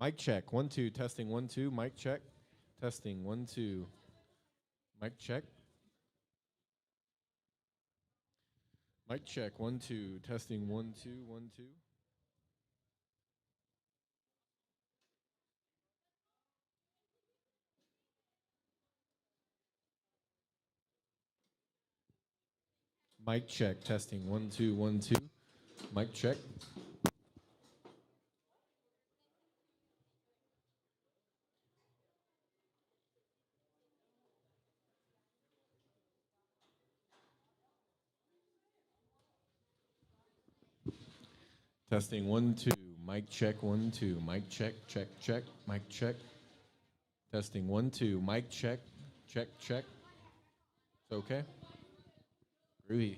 Mic check. 1 2. Testing 1 2. Mic check. Testing 1 2. Mic check. Mic check. 1 2. Testing 1 2 1 2. Mic check. Testing 1 2 1 2. Mic check. Testing 1 2. Mic check 1 2. Mic check check check. Mic check. Testing 1 2. Mic check check check. It's okay. Groovy.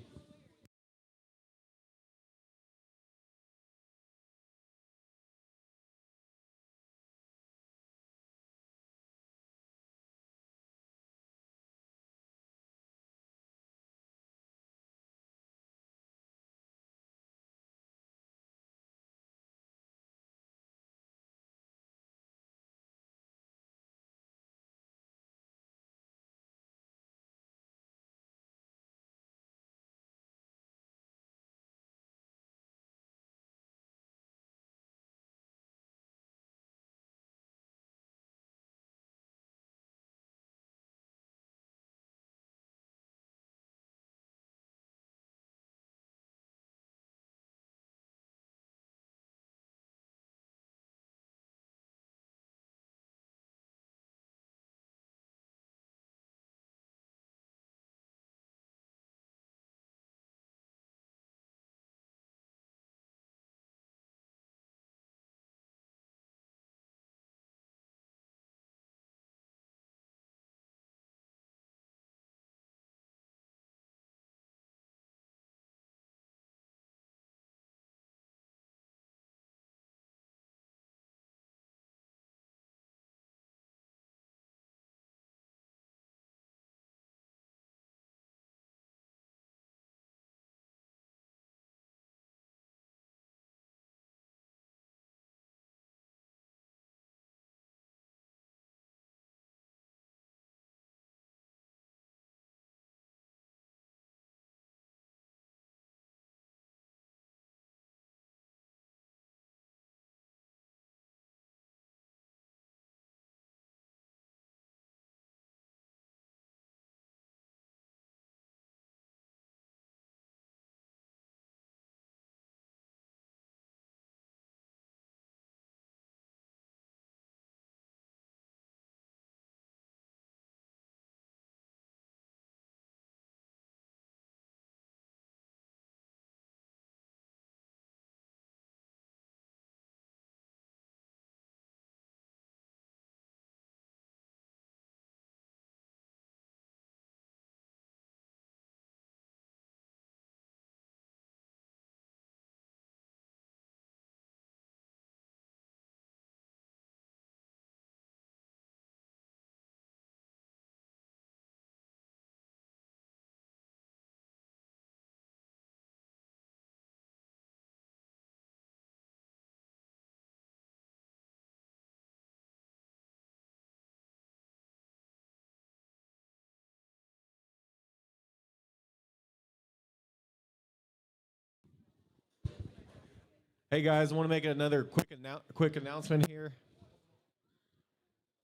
Hey guys, I want to make another quick announcement here.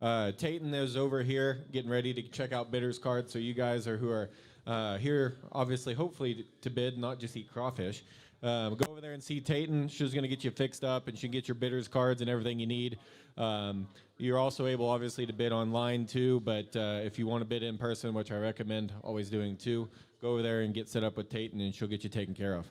Tayton is over here getting ready to check out bidders cards. So you guys who are here, obviously, hopefully to bid, not just eat crawfish. Go over there and see Tayton. She's going to get you fixed up, and she can get your bidders cards and everything you need. You're also able, obviously, to bid online too. But if you want to bid in person, which I recommend always doing too, go over there and get set up with Tayton, and she'll get you taken care of.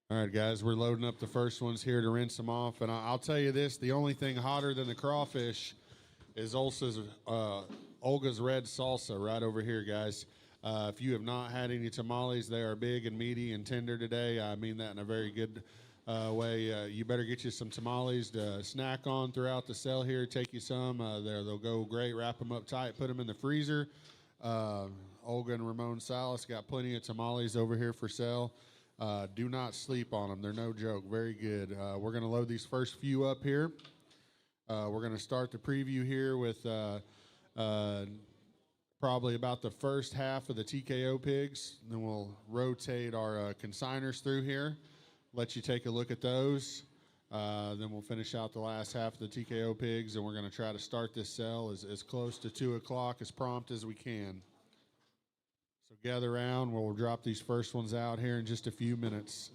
All right, guys, we're loading up the first ones here to rinse them off. And I'll tell you this, the only thing hotter than the crawfish is Olga's red salsa right over here, guys. If you have not had any tamales, they are big and meaty and tender today. I mean that in a very good way. You better get you some tamales to snack on throughout the cell here. Take you some. They'll go great. Wrap them up tight. Put them in the freezer. Olga and Ramon Salas got plenty of tamales over here for sale. Do not sleep on them. They're no joke. Very good. We're going to load these first few up here. We're going to start the preview here with probably about the first half of the TKO pigs. Then we'll rotate our consigners through here, let you take a look at those. Then we'll finish out the last half of the TKO pigs, and we're going to try to start this sell as close to 2 o'clock as prompt as we can. So gather around. We'll drop these first ones out here in just a few minutes.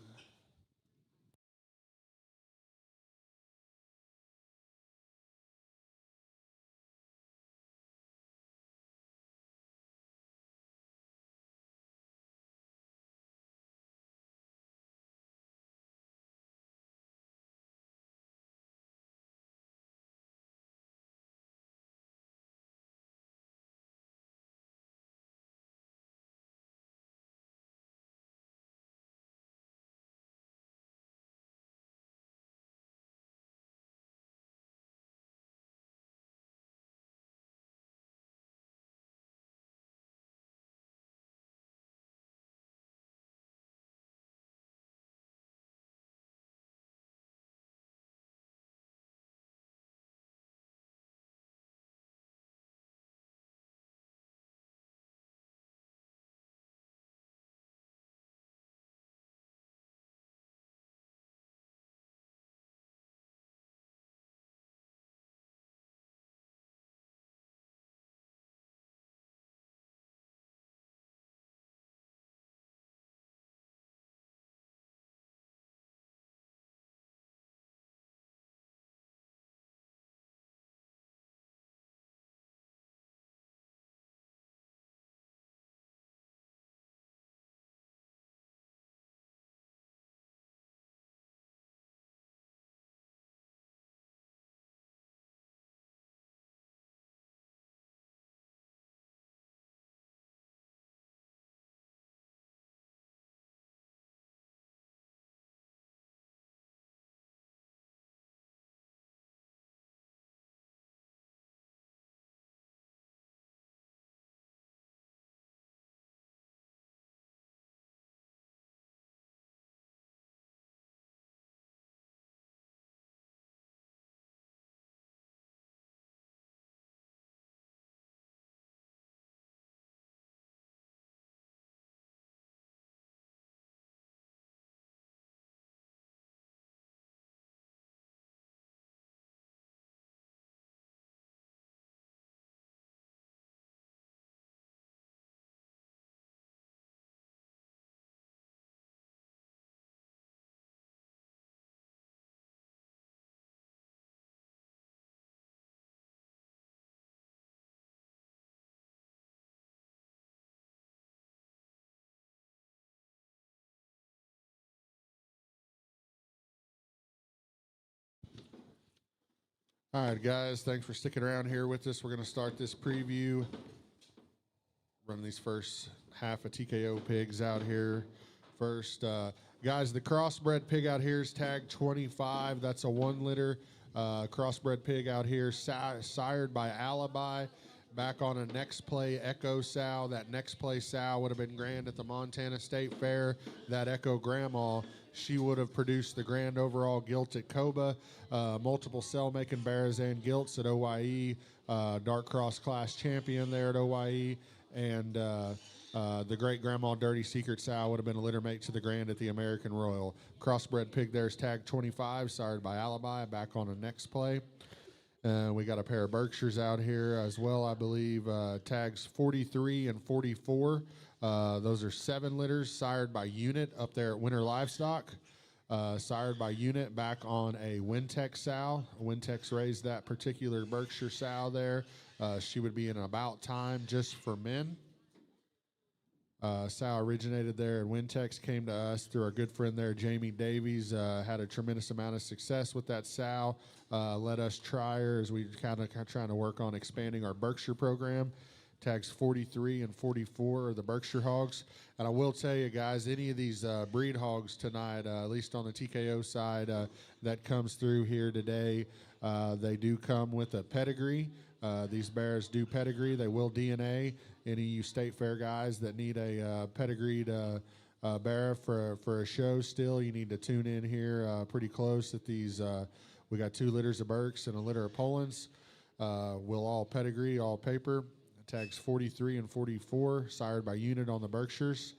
All right, guys, thanks for sticking around here with us. We're going to start this preview. Run these first half of TKO pigs out here first. Guys, the crossbred pig out here is tagged 25. That's a 1 liter crossbred pig out here, sired by Alibi. Back on a next play Echo sow. That next play sow would have been grand at the Montana State Fair. That Echo grandma, she would have produced the grand overall gilt at Coba, multiple cell-making Barazan gilts at OYE, Dark Cross class champion there at OYE, and the great grandma Dirty Secret sow would have been a litter mate to the grand at the American Royal. Crossbred pig there's tagged 25, sired by Alibi, back on a next play. We got a pair of Berkshires out here as well, I believe, tags 43 and 44. Those are 7 litters, sired by Unit up there at Winter Livestock. Sired by Unit, back on a Wintex sow. Wintex raised that particular Berkshire sow there. She would be in about time just for men. Sow originated there, and Wintex came to us through our good friend there, Jamie Davies. Had a tremendous amount of success with that sow. Let us try her as we kind of trying to work on expanding our Berkshire program. Tags 43 and 44 are the Berkshire hogs. And I will tell you guys, any of these breed hogs tonight, at least on the TKO side, that comes through here today, they do come with a pedigree. These bears do pedigree. They will DNA. Any of you state fair guys that need a pedigreed bear for a show still, you need to tune in here pretty close at these. We got 2 litters of Berks and a litter of Polands. We'll all pedigree, all paper. Tags 43 and 44, sired by Unit on the Berkshires.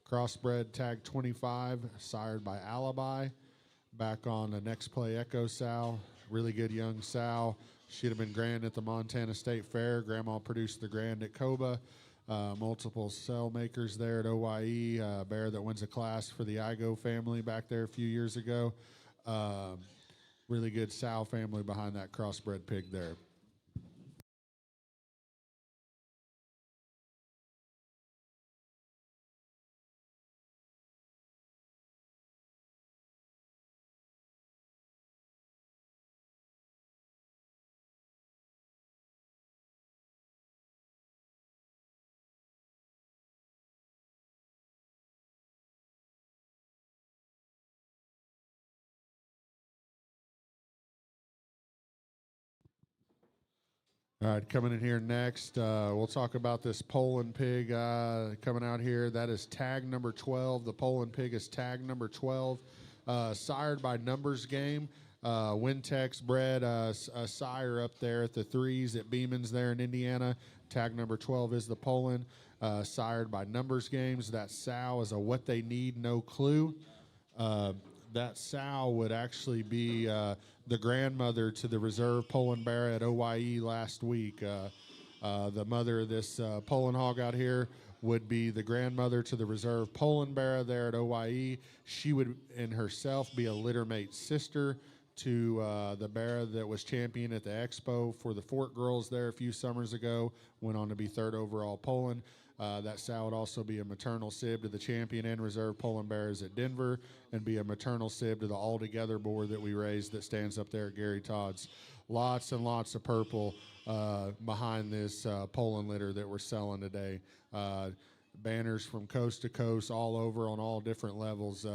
Crossbred tag 25, sired by Alibi. Back on the Next Play Echo sow. Really good young sow. She'd have been grand at the Montana State Fair. Grandma produced the grand at Coba. Multiple cell makers there at OYE. Bear that wins a class for the Igo family back there a few years ago. Really good sow family behind that crossbred pig there. All right, coming in here next, we'll talk about this Poland pig coming out here. That is tag number 12. The Poland pig is tag number 12. Sired by Numbers Game. Wintex bred a sire up there at the 3s at Beeman's there in Indiana. Tag number 12 is the Poland. Sired by Numbers Games. That sow is a What They Need, No Clue. That sow would actually be the grandmother to the reserve Poland bear at OYE last week. The mother of this Poland hog out here would be the grandmother to the reserve Poland bear there at OYE. She would in herself be a littermate sister to the bear that was champion at the expo for the Fort Girls there a few summers ago. Went on to be 3rd overall Poland. That sow would also be a maternal sib to the champion and reserve Poland bears at Denver, and be a maternal sib to the all-together boar that we raised that stands up there at Gary Todd's. Lots and lots of purple behind this Poland litter that we're selling today. Banners from coast to coast, all over on all different levels.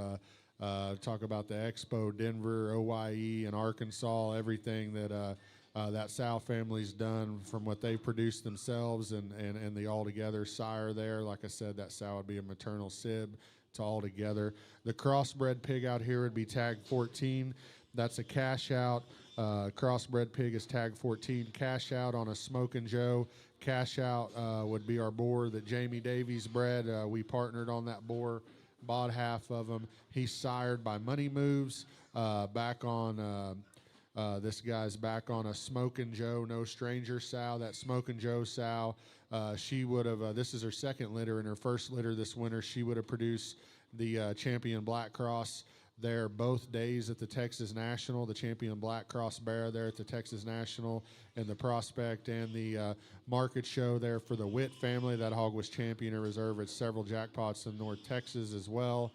Talk about the Expo, Denver, OYE, and Arkansas, everything that that sow family's done from what they produced themselves and the altogether sire there. Like I said, that sow would be a maternal sib to altogether. The crossbred pig out here would be tag 14. That's a cash out. Crossbred pig is tag 14. Cash out on a Smokin' Joe. Cash out would be our boar that Jamie Davies bred. We partnered on that boar, bought half of him. He's sired by Money Moves. Back on this guy's back on a Smokin' Joe, no stranger sow. That Smokin' Joe sow, she would have, this is her 2nd litter. In her 1st litter this winter, she would have produced the champion Black Cross there both days at the Texas National, the champion Black Cross bear there at the Texas National, and the Prospect and the market show there for the Witt family. That hog was champion and reserve at several jackpots in North Texas as well.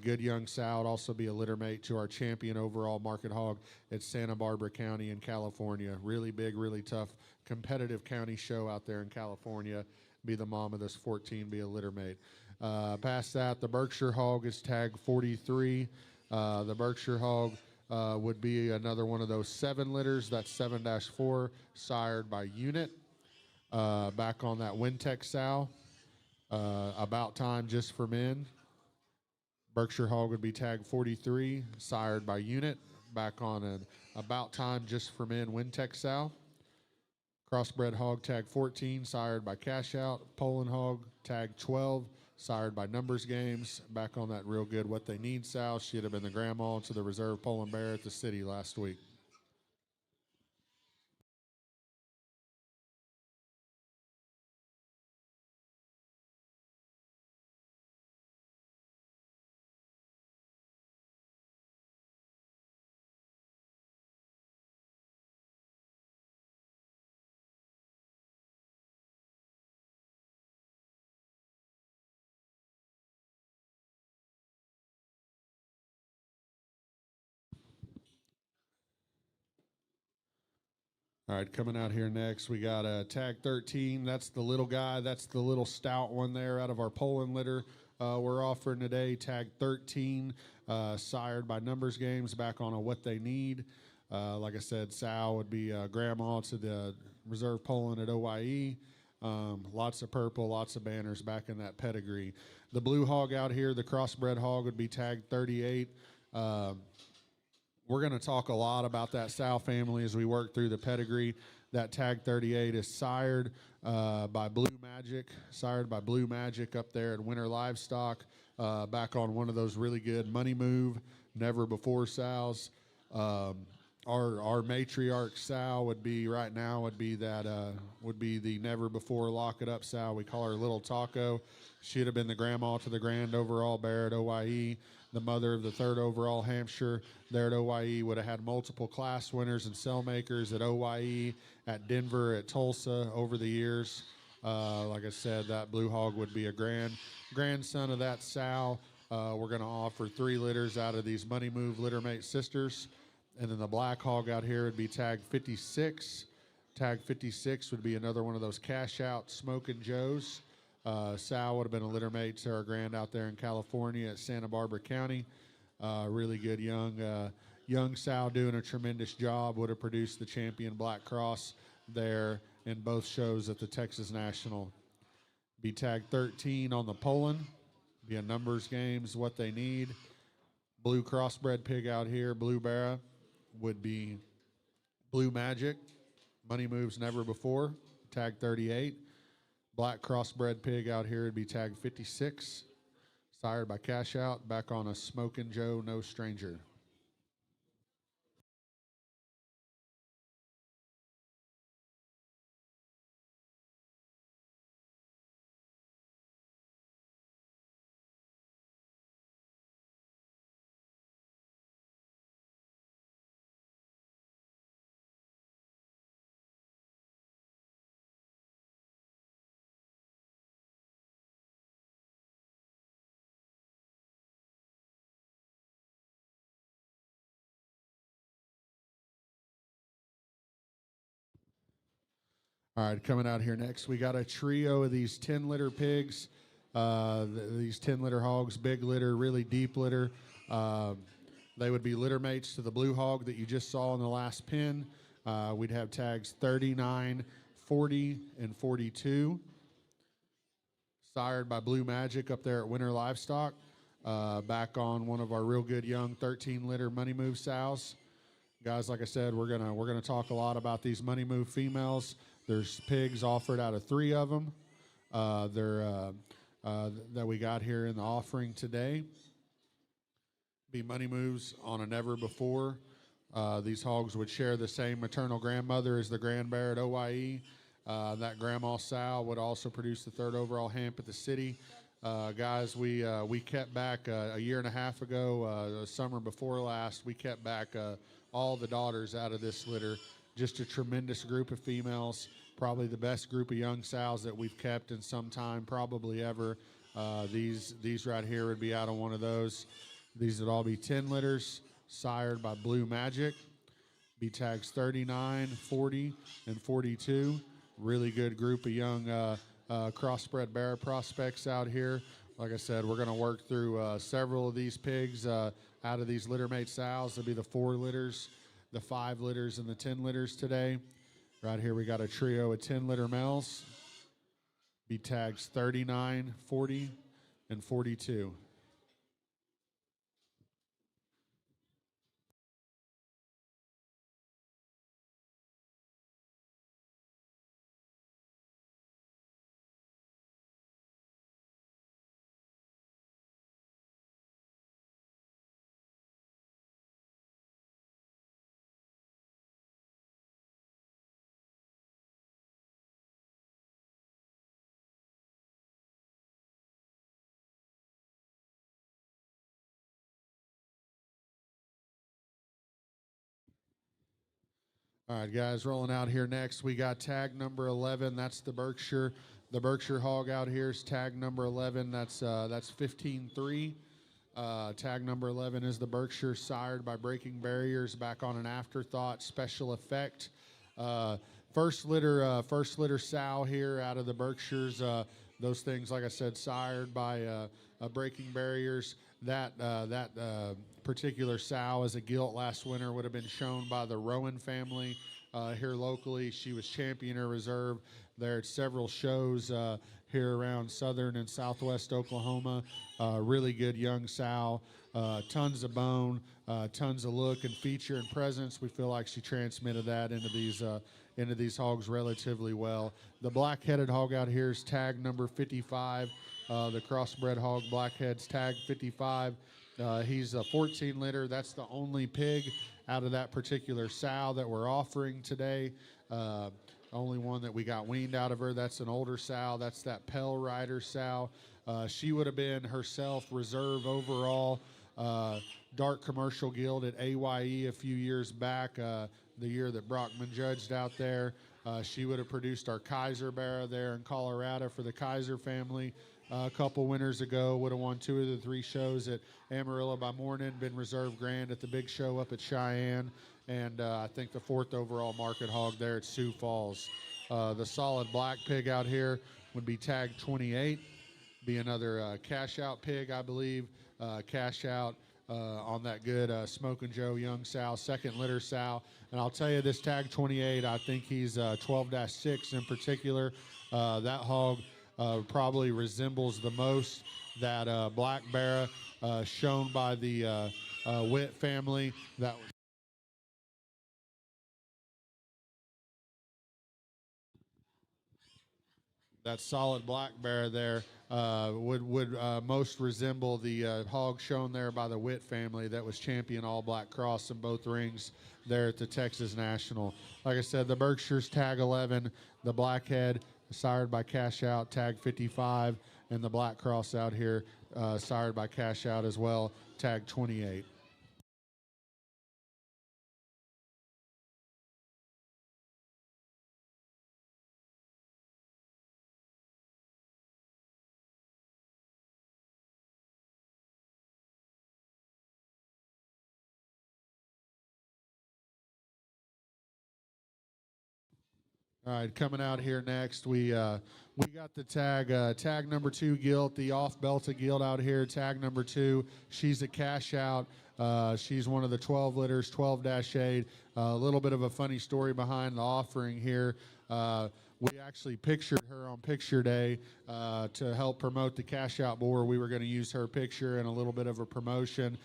Good young sow would also be a litter mate to our champion overall market hog at Santa Barbara County in California. Really big, really tough, competitive county show out there in California. Be the mom of this 14, be a litter mate. Past that, the Berkshire hog is tag 43. The Berkshire hog would be another one of those 7 litters. That's 7-4, sired by Unit. Back on that Wintex sow, About Time Just for Men. Berkshire hog would be tag 43, sired by Unit. Back on an About Time Just for Men Wintex sow. Crossbred hog tag 14, sired by Cash Out. Poland hog tag 12, sired by Numbers Games. Back on that real good What They Need sow. She'd have been the grandma to the reserve Poland bear at the city last week. All right, coming out here next, we got tag 13. That's the little guy. That's the little stout one there out of our Poland litter we're offering today. Tag 13, sired by Numbers Games, back on a What They Need. Like I said, Sal would be grandma to the Reserve Poland at OYE. Lots of purple, lots of banners back in that pedigree. The blue hog out here, the crossbred hog, would be tag 38. We're going to talk a lot about that sow family as we work through the pedigree. That tag 38 is sired by Blue Magic up there at Winter Livestock, back on one of those really good money move, never before sows. Our matriarch sow would be the never before lock it up sow. We call her Little Taco. She'd have been the grandma to the grand overall bear at OYE. The mother of the third overall Hampshire there at OYE would have had multiple class winners and cell makers at OYE, at Denver, at Tulsa over the years. Like I said, that blue hog would be a grandson of that sow. We're going to offer 3 litters out of these Money Move Littermate sisters. And then the black hog out here would be tag 56. Tag 56 would be another one of those cash out Smokin' Joes. Sal would have been a littermate to our grand out there in California at Santa Barbara County. Really good young Sal doing a tremendous job. Would have produced the champion Black Cross there in both shows at the Texas National. Be tag 13 on the Poland. Be a Numbers Games, What They Need. Blue crossbred pig out here, Blue Barra, would be Blue Magic. Money Moves Never Before, tag 38. Black crossbred pig out here would be tag 56. Sired by Cash Out, back on a Smokin' Joe, No Stranger. All right, coming out here next, we got a trio of these 10-litter pigs. These 10-litter hogs, big litter, really deep litter. They would be litter mates to the blue hog that you just saw in the last pin. We'd have tags 39, 40, and 42. Sired by Blue Magic up there at Winter Livestock. Back on one of our real good young 13-litter Money Move sows. Guys, like I said, we're gonna talk a lot about these Money Move females. There's pigs offered out of 3 of them. That we got here in the offering today. Be Money Moves on a never before. These hogs would share the same maternal grandmother as the grand bear at OYE. That grandma sow would also produce the 3rd overall hamp at the city. Guys, we kept back a year and a half ago, the summer before last, we kept back all the daughters out of this litter. Just a tremendous group of females, probably the best group of young sows that we've kept in some time, probably ever. These right here would be out of one of those. These would all be 10 litters, sired by Blue Magic. Be tags 39, 40, and 42. Really good group of young crossbred bear prospects out here. Like I said, we're going to work through several of these pigs out of these littermate sows. There'll be the 4 litters, the 5 litters, and the 10 litters today. Right here we got a trio of 10-litter males. Be tags 39, 40, and 42. All right, guys, rolling out here next. We got tag number 11. That's the Berkshire. The Berkshire hog out here is tag number 11. That's 15-3. Tag number 11 is the Berkshire, sired by Breaking Barriers, back on an afterthought special effect. First litter sow here out of the Berkshires. Those things, like I said, sired by Breaking Barriers. That particular sow as a gilt last winter would have been shown by the Rowan family here locally. She was champion or reserve there at several shows here around southern and southwest Oklahoma. Really good young sow, tons of bone, tons of look and feature and presence. We feel like she transmitted that into these hogs relatively well. The black-headed hog out here is tag number 55. The crossbred hog, blackhead's tag 55. He's a 14 litter. That's the only pig out of that particular sow that we're offering today. Only one that we got weaned out of her. That's an older sow. That's that Pell Rider sow. She would have been herself reserve overall, dark commercial guild at AYE a few years back, the year that Brockman judged out there. She would have produced our Kaiser Barra there in Colorado for the Kaiser family. A couple winters ago, would have won 2 of the 3 shows at Amarillo by morning, been reserve grand at the big show up at Cheyenne, and I think the 4th overall market hog there at Sioux Falls. The solid black pig out here would be tag 28, be another cash out pig, I believe. Cash out on that good Smokin' Joe young sow, second litter sow. And I'll tell you, this tag 28, I think he's 12-6 in particular. That hog probably resembles the most that black Barra shown by the Witt family. That solid black Barra there would most resemble the hog shown there by the Witt family that was champion all black cross in both rings there at the Texas National. Like I said, the Berkshires tag 11, the blackhead sired by Cash Out tag 55, and the black cross out here sired by Cash Out as well, tag 28. All right, coming out here next, we got the tag number 2 gilt, the off belta gilt out here. Tag number 2, she's a Cash Out. She's one of the 12 litters, 12-8. A little bit of a funny story behind the offering here. We actually pictured her on picture day to help promote the Cash Out boar. We were going to use her picture in a little bit of a promotion.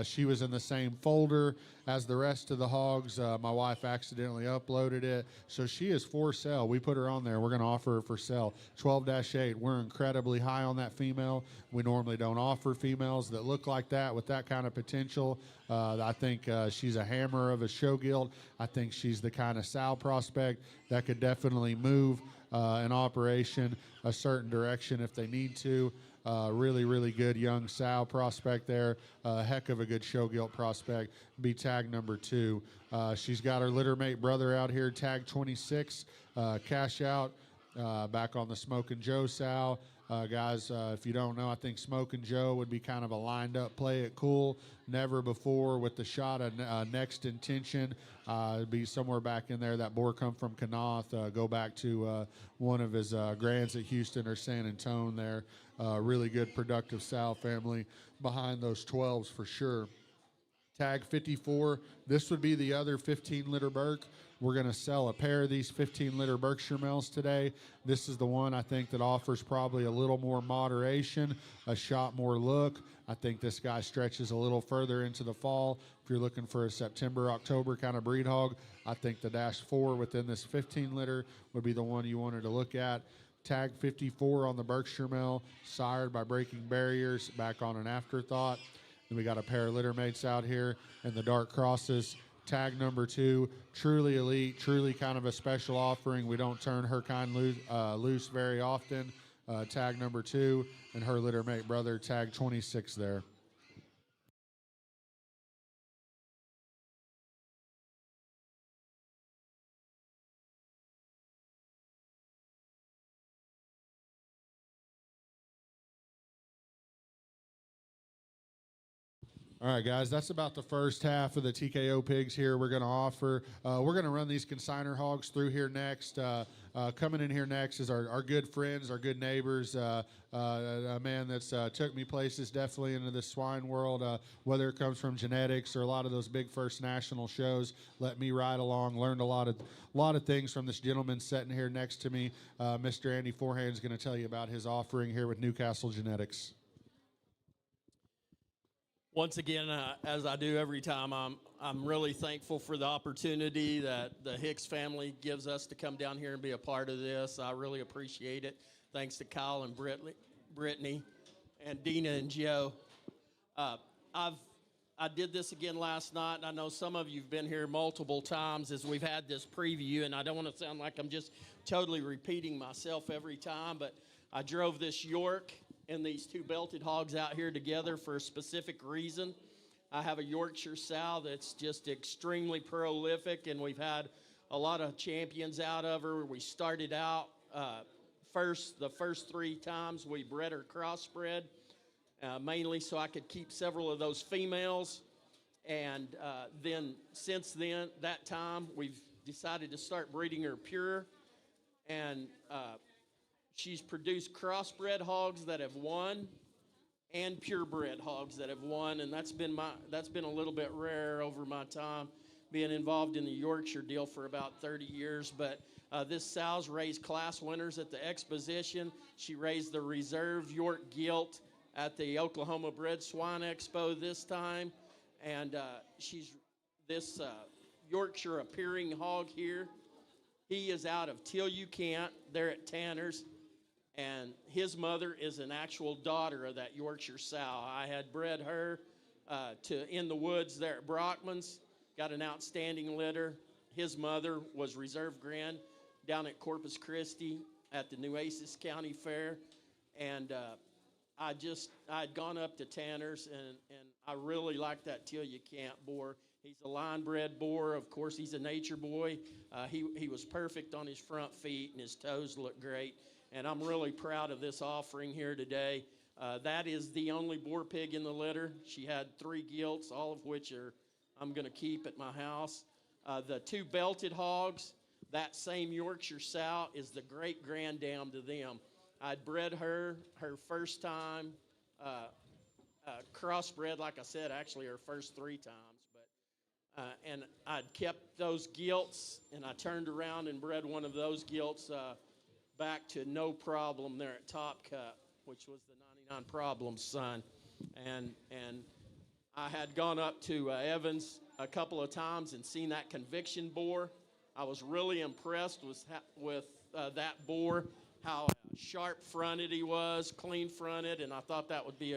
She was in the same folder as the rest of the hogs. My wife accidentally uploaded it, so she is for sale. We put her on there. We're going to offer her for sale. 12-8. We're incredibly high on that female. We normally don't offer females that look like that with that kind of potential. I think she's a hammer of a show guild. I think she's the kind of sow prospect that could definitely move an operation a certain direction if they need to. Really, really good young sow prospect there. Heck of a good show gilt prospect. Be tag number 2. She's got her littermate brother out here, tag 26. Cash Out back on the Smokin' Joe sow. Guys, if you don't know, I think Smokin' Joe would be kind of a lined up play it cool. Never before with the shot of next intention. Be somewhere back in there. That boar come from Kanoth. Go back to one of his grands at Houston or San Antonio there. Really good productive sow family behind those 12s for sure. Tag 54. This would be the other 15-liter Berk. We're going to sell a pair of these 15-liter Berkshire males today. This is the one I think that offers probably a little more moderation, a shot more look. I think this guy stretches a little further into the fall. If you're looking for a September, October kind of breed hog, I think the -4 within this 15-liter would be the one you wanted to look at. Tag 54 on the Berkshire male, sired by Breaking Barriers, back on an afterthought. Then we got a pair of litter mates out here and the dark crosses. Tag number 2, truly elite, truly kind of a special offering. We don't turn her kind loose very often. Tag number 2 and her litter mate brother, tag 26 there. All right, guys, that's about the first half of the TKO pigs here we're going to offer. We're going to run these consigner hogs through here next. Coming in here next is our good friends, our good neighbors, a man that's took me places definitely into the swine world, whether it comes from genetics or a lot of those big first national shows. Let me ride along, learned a lot of things from this gentleman sitting here next to me. Mr. Andy Forehand is going to tell you about his offering here with Newcastle Genetics. Once again, as I do every time, I'm really thankful for the opportunity that the Hicks family gives us to come down here and be a part of this. I really appreciate it. Thanks to Kyle and Brittany and Dina and Joe. I did this again last night, and I know some of you've been here multiple times as we've had this preview, and I don't want to sound like I'm just totally repeating myself every time, but I drove this York and these two belted hogs out here together for a specific reason. I have a Yorkshire sow that's just extremely prolific, and we've had a lot of champions out of her. We started out the first 3 times we bred her crossbred, mainly so I could keep several of those females. And then since then, that time, we've decided to start breeding her pure. And she's produced crossbred hogs that have won and purebred hogs that have won, and that's been a little bit rare over my time being involved in the Yorkshire deal for about 30 years. But this sow's raised class winners at the exposition. She raised the reserve York gilt at the Oklahoma Bred Swine Expo this time, and she's this Yorkshire appearing hog here. He is out of Till You Can't. They're at Tanner's. And his mother is an actual daughter of that Yorkshire sow. I had bred her in the woods there at Brockman's, got an outstanding litter. His mother was reserve grand down at Corpus Christi at the Nueces County Fair. And I'd gone up to Tanner's, and I really like that Till You Can't boar. He's a line-bred boar. Of course, he's a nature boy. He was perfect on his front feet, and his toes look great. And I'm really proud of this offering here today. That is the only boar pig in the litter. She had 3 gilts, all of which I'm going to keep at my house. The 2 belted hogs, that same Yorkshire sow is the great-granddam to them. I'd bred her first time, crossbred, like I said, actually her first 3 times. And I'd kept those gilts, and I turned around and bred one of those gilts back to No Problem there at Top Cut, which was the 99 Problems son. And I had gone up to Evans a couple of times and seen that Conviction boar. I was really impressed with that boar, how sharp-fronted he was, clean-fronted, and I thought that would be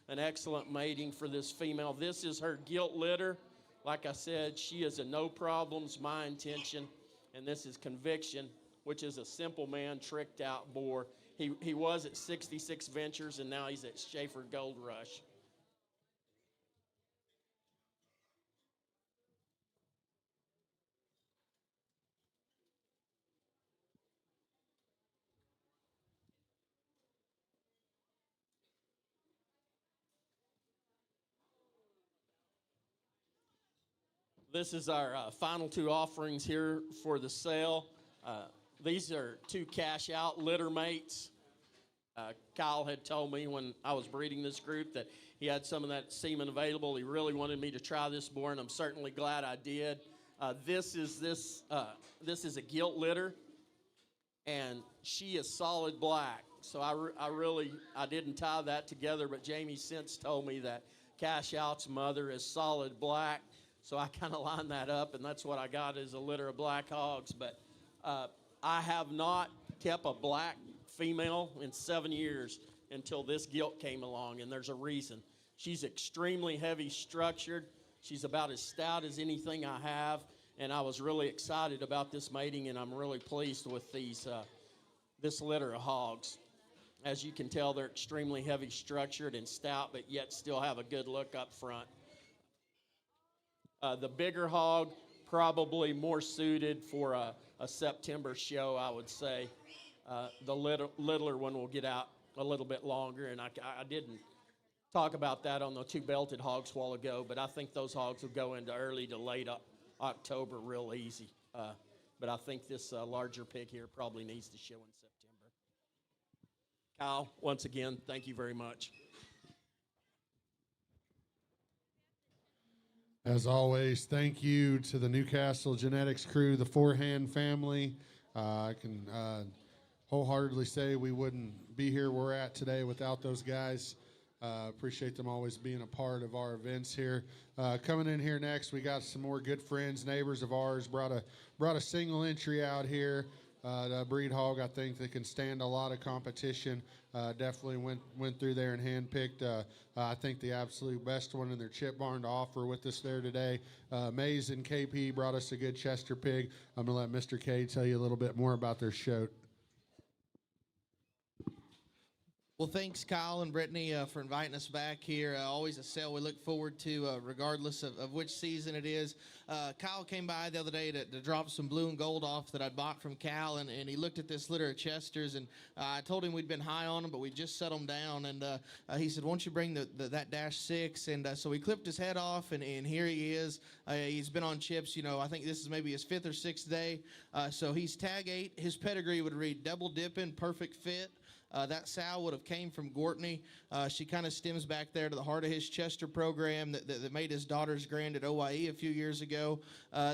an excellent mating for this female. This is her gilt litter. Like I said, she is a No Problems, My Intention, and this is Conviction, which is a simple man, tricked out boar. He was at 66 Ventures, and now he's at Schaefer Gold Rush. This is our final 2 offerings here for the sale. These are 2 cash-out litter mates. Kyle had told me when I was breeding this group that he had some of that semen available. He really wanted me to try this boar, and I'm certainly glad I did. This is a gilt litter, and she is solid black. So I didn't tie that together, but Jamie since told me that Cash Out's mother is solid black. So I kind of lined that up, and that's what I got is a litter of black hogs. But I have not kept a black female in 7 years until this gilt came along, and there's a reason. She's extremely heavy structured. She's about as stout as anything I have, and I was really excited about this mating, and I'm really pleased with this litter of hogs. As you can tell, they're extremely heavy structured and stout, but yet still have a good look up front. The bigger hog, probably more suited for a September show, I would say. The littler one will get out a little bit longer, and I didn't talk about that on the 2 belted hogs a while ago, but I think those hogs will go into early to late October real easy. But I think this larger pig here probably needs to show in September. Kyle, once again, thank you very much. As always, thank you to the Newcastle Genetics crew, the Forehand family. I can wholeheartedly say we wouldn't be here we're at today without those guys. Appreciate them always being a part of our events here. Coming in here next, we got some more good friends, neighbors of ours. Brought a single entry out here. The breed hog, I think they can stand a lot of competition. Definitely went through there and handpicked, I think, the absolute best one in their chip barn to offer with us there today. Mays and KP brought us a good Chester pig. I'm going to let Mr. K tell you a little bit more about their show. Well, thanks, Kyle and Brittany, for inviting us back here. Always a sale we look forward to, regardless of which season it is. Kyle came by the other day to drop some blue and gold off that I'd bought from Cal, and he looked at this litter of Chesters, and I told him we'd been high on them, but we just set them down, and he said, won't you bring that Dash 6? And so we clipped his head off, and here he is. He's been on chips, I think this is maybe his 5th or 6th day. So he's tag 8. His pedigree would read double dipping, perfect fit. That sow would have came from Gortney. She kind of stems back there to the heart of his Chester program that made his daughters grand at OIE a few years ago.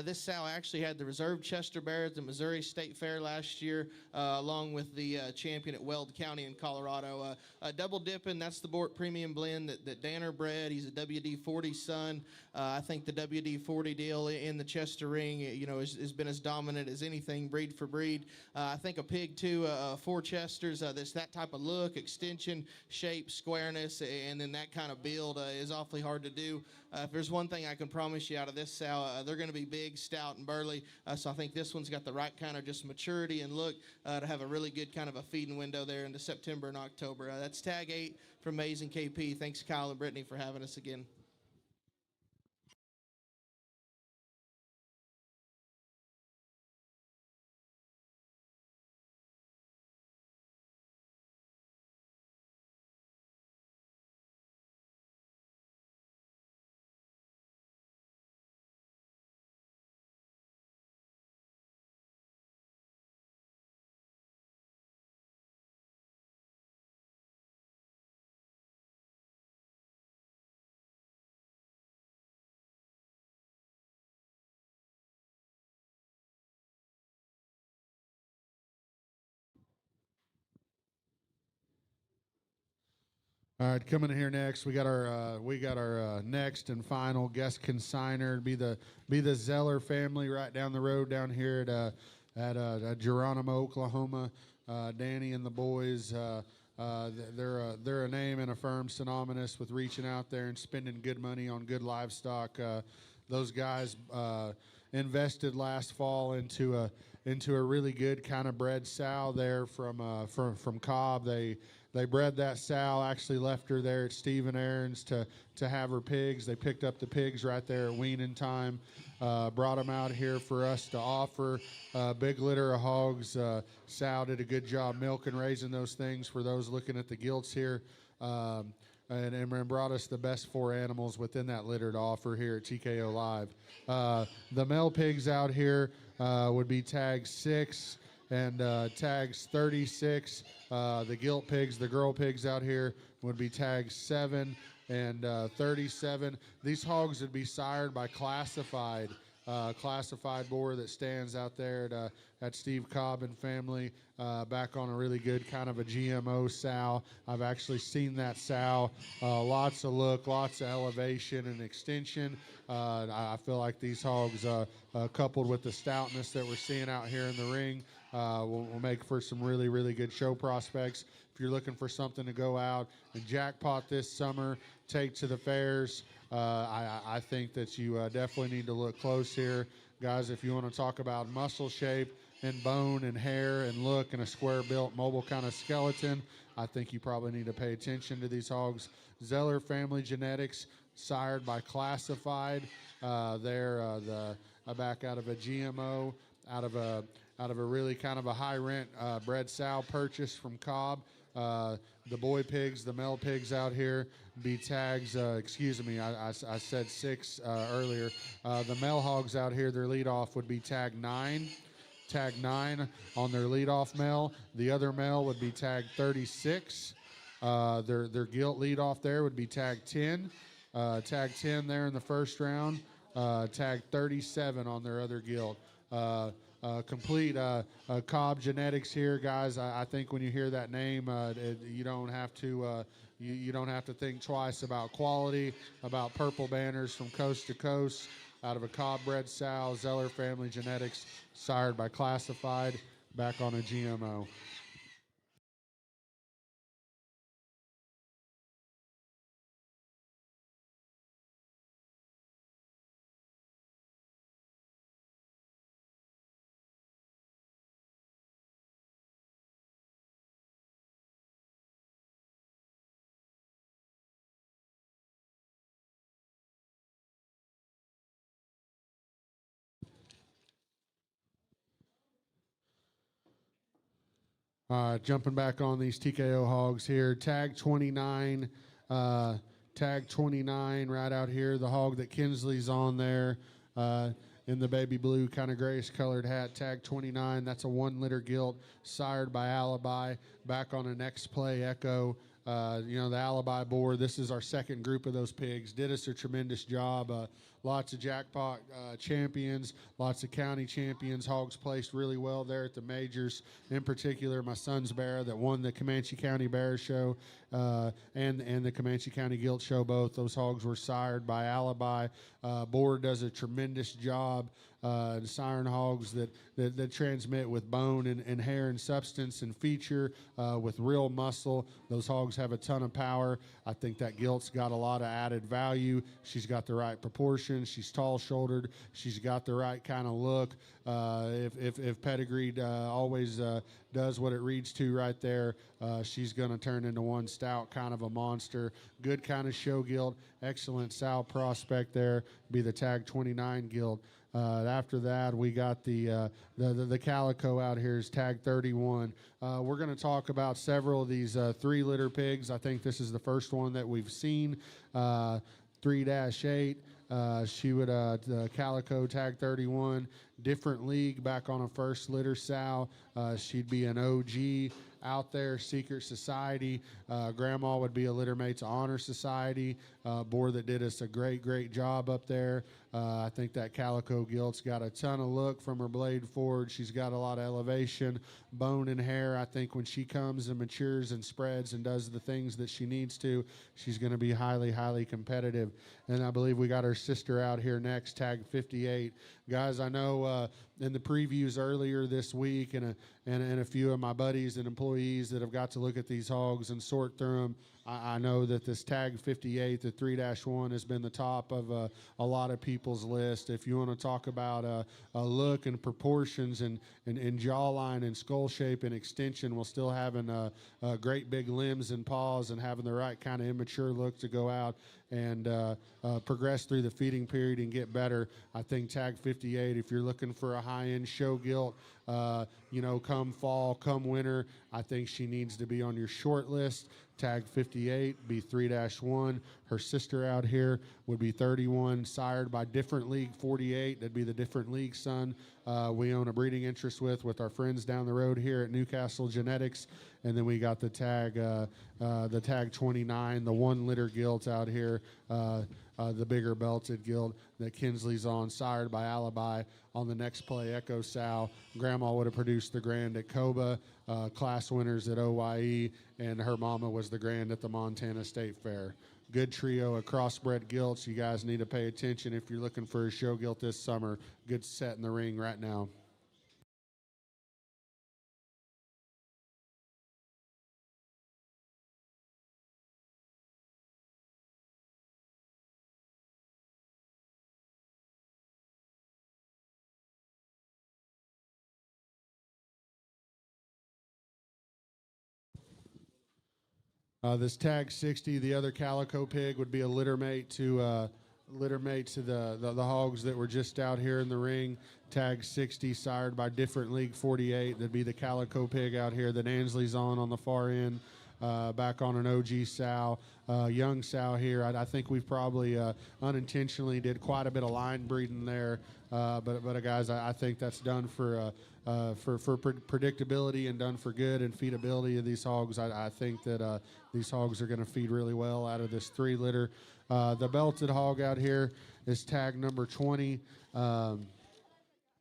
This sow actually had the reserve Chester Bear at the Missouri State Fair last year, along with the champion at Weld County in Colorado. Double dipping, that's the Bort Premium Blend that Danner bred. He's a WD-40 son. I think the WD-40 deal in the Chester ring, has been as dominant as anything breed for breed. I think a pig too, 4 Chesters, that type of look, extension, shape, squareness, and then that kind of build is awfully hard to do. If there's one thing I can promise you out of this sow, they're going to be big, stout, and burly. So I think this one's got the right kind of just maturity and look to have a really good kind of a feeding window there into September and October. That's tag 8 from Mays and KP. Thanks, Kyle and Brittany, for having us again. All right, coming in here next, we got our next and final guest consigner. Be the Zeller family right down the road down here at Geronimo, Oklahoma. Danny and the boys, they're a name and a firm synonymous with reaching out there and spending good money on good livestock. Those guys invested last fall into a really good kind of bred sow there from Cobb. They bred that sow, actually left her there at Stephen Aaron's to have her pigs. They picked up the pigs right there at weaning time, brought them out here for us to offer. Big litter of hogs. Sow did a good job milking, raising those things for those looking at the gilts here. And brought us the best 4 animals within that litter to offer here at TKO Live. The male pigs out here would be tags 6 and tags 36. The gilt pigs, the girl pigs out here would be tags 7 and 37. These hogs would be sired by classified boar that stands out there at Steve Cobb and family, back on a really good kind of a GMO sow. I've actually seen that sow. Lots of look, lots of elevation and extension. I feel like these hogs, coupled with the stoutness that we're seeing out here in the ring, will make for some really, really good show prospects. If you're looking for something to go out and jackpot this summer, take to the fairs, I think that you definitely need to look close here. Guys, if you want to talk about muscle shape and bone and hair and look and a square-built mobile kind of skeleton, I think you probably need to pay attention to these hogs. Zeller Family Genetics, sired by Classified. They're back out of a GMO, out of a really kind of a high rent bred sow purchase from Cobb. The boy pigs, the male pigs out here, be tags. Excuse me, I said 6 earlier. The male hogs out here, their lead off would be tag 9. Tag 9 on their leadoff male. The other male would be tag 36. Their gilt leadoff there would be tag 10. Tag 10 there in the first round. Tag 37 on their other gilt. Complete Cobb Genetics here, guys. I think when you hear that name, you don't have to you don't have to think twice about quality, about purple banners from coast to coast. Out of a Cobb bred sow, Zeller Family Genetics, sired by Classified, back on a GMO. Jumping back on these TKO hogs here. Tag 29, tag 29 right out here. The hog that Kinsley's on there in the baby blue kind of grayish colored hat. Tag 29, that's a 1 liter gilt, sired by Alibi. Back on a Next Play Echo. The Alibi board. This is our second group of those pigs. Did us a tremendous job. Lots of jackpot champions, lots of county champions. Hogs placed really well there at the majors. In particular, my son's bear that won the Comanche County Bear Show and the Comanche County Gilt Show. Both those hogs were sired by Alibi. Board does a tremendous job. Siren hogs that transmit with bone and hair and substance and feature with real muscle. Those hogs have a ton of power. I think that gilt's got a lot of added value. She's got the right proportions. She's tall-shouldered. She's got the right kind of look. If pedigree always does what it reads to right there, she's going to turn into one stout kind of a monster. Good kind of show gilt. Excellent sow prospect there. Be the tag 29 gilt. After that, we got the calico out here is tag 31. We're going to talk about several of these 3 liter pigs. I think this is the first one that we've seen. 3-8. She would the calico tag 31. Different league back on a first litter sow. She'd be an OG out there. Secret Society. Grandma would be a Littermates Honor Society. Board that did us a great job up there. I think that calico gilt's got a ton of look from her blade forward. She's got a lot of elevation, bone and hair. I think when she comes and matures and spreads and does the things that she needs to, she's going to be highly competitive. And I believe we got her sister out here next, tag 58. Guys, I know in the previews earlier this week and a few of my buddies and employees that have got to look at these hogs and sort through them, I know that this tag 58, the 3-1, has been the top of a lot of people's list. If you want to talk about a look and proportions and jawline and skull shape and extension, while still having great big limbs and paws and having the right kind of immature look to go out and progress through the feeding period and get better, I think tag 58, if you're looking for a high-end show gilt, come fall, come winter, I think she needs to be on your short list. Tag 58, be 3-1. Her sister out here would be 31, sired by Different League 48. That'd be the Different League son we own a breeding interest with our friends down the road here at Newcastle Genetics. And then we got the tag 29, the 1 liter gilt out here, the bigger belted gilt that Kinsley's on, sired by Alibi on the Next Play Echo sow. Grandma would have produced the grand at Coba, class winners at OYE, and her mama was the grand at the Montana State Fair. Good trio of crossbred gilts. You guys need to pay attention if you're looking for a show gilt this summer. Good set in the ring right now. This tag 60, the other calico pig, would be a littermate to the hogs that were just out here in the ring. Tag 60, sired by Different League 48. That'd be the calico pig out here that Ansley's on the far end. back on an OG sow, young sow here. I think we've probably unintentionally did quite a bit of line breeding there, but guys, I think that's done for predictability and done for good and feedability of these hogs. I think that these hogs are going to feed really well out of this 3 litter. The belted hog out here is tag number 20.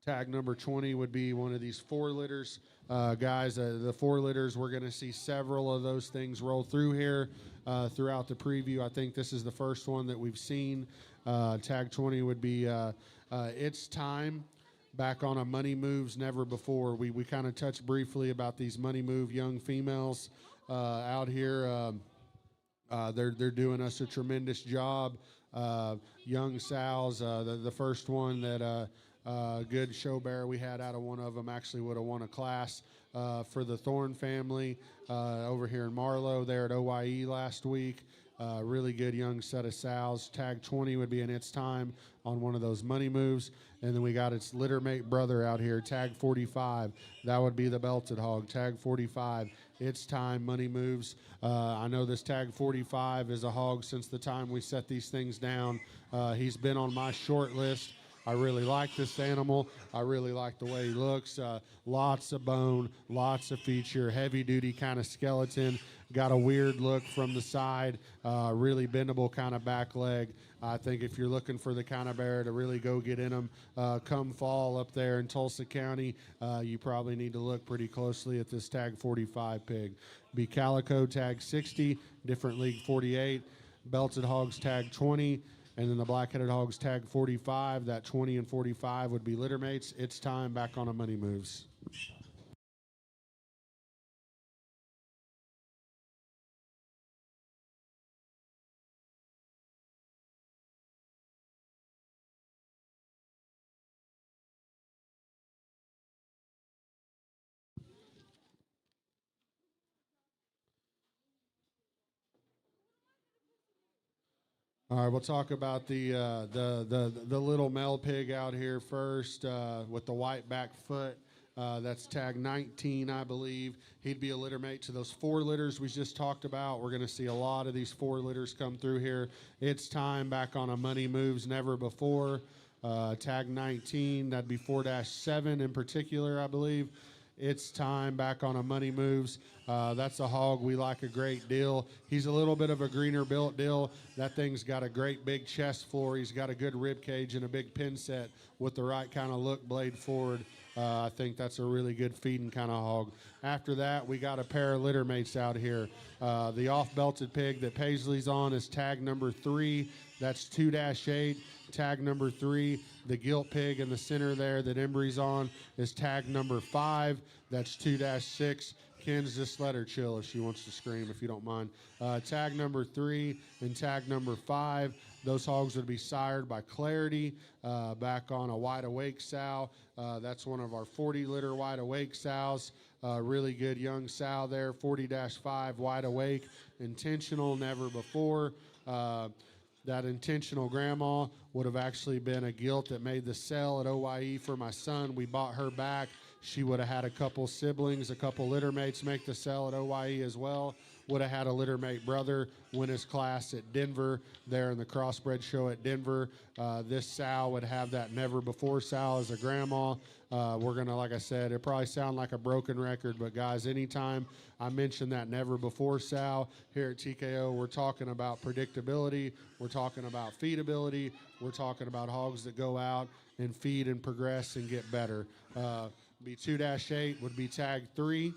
Tag number 20 would be one of these 4 litters. Guys, the 4 litters, we're going to see several of those things roll through here throughout the preview. I think this is the first one that we've seen. Tag 20 would be It's Time, back on a Money Moves Never Before. We kind of touched briefly about these Money Move young females out here. They're doing us a tremendous job. Young sows, the first one that good show bear we had out of one of them actually would have won a class for the Thorne family over here in Marlow there at OYE last week. Really good young set of sows. Tag 20 would be in Its Time on one of those Money Moves. And then we got its litter mate brother out here, tag 45. That would be the belted hog, tag 45. Its Time, Money Moves. I know this tag 45 is a hog since the time we set these things down. He's been on my short list. I really like this animal. I really like the way he looks. Lots of bone, lots of feature, heavy-duty kind of skeleton. Got a weird look from the side, really bendable kind of back leg. I think if you're looking for the kind of bear to really go get in them come fall up there in Tulsa County, you probably need to look pretty closely at this tag 45 pig. Be calico tag 60, different league 48, belted hogs tag 20, and then the black-headed hogs tag 45. That 20 and 45 would be litter mates. Its Time, back on a Money Moves. All right, we'll talk about the little male pig out here first with the white back foot. That's tag 19, I believe. He'd be a litter mate to those 4 litters we just talked about. We're going to see a lot of these 4 litters come through here. Its Time, back on a Money Moves Never Before. Tag 19, that'd be 4-7 in particular, I believe. Its Time, back on a Money Moves. That's a hog we like a great deal. He's a little bit of a greener built deal. That thing's got a great big chest floor. He's got a good rib cage and a big pin set with the right kind of look, blade forward. I think that's a really good feeding kind of hog. After that, we got a pair of litter mates out here. The off-belted pig that Paisley's on is tag number 3. That's 2-8. Tag number 3. The gilt pig in the center there that Embry's on is tag number 5. That's 2-6. Ken's just let her chill if she wants to scream, if you don't mind. Tag number 3 and tag number 5. Those hogs would be sired by Clarity, back on a wide awake sow. That's one of our 40 litter wide awake sows. Really good young sow there, 40-5 wide awake, intentional, never before. That intentional grandma would have actually been a gilt that made the sale at OYE for my son. We bought her back. She would have had a couple siblings, a couple litter mates make the sale at OYE as well. Would have had a litter mate brother win his class at Denver, there in the crossbred show at Denver. This sow would have that never before sow as a grandma. We're going to, like I said, it probably sound like a broken record, but guys, anytime I mention that never before sow here at TKO, we're talking about predictability. We're talking about feedability. We're talking about hogs that go out and feed and progress and get better. Be 2-8 would be tag 3.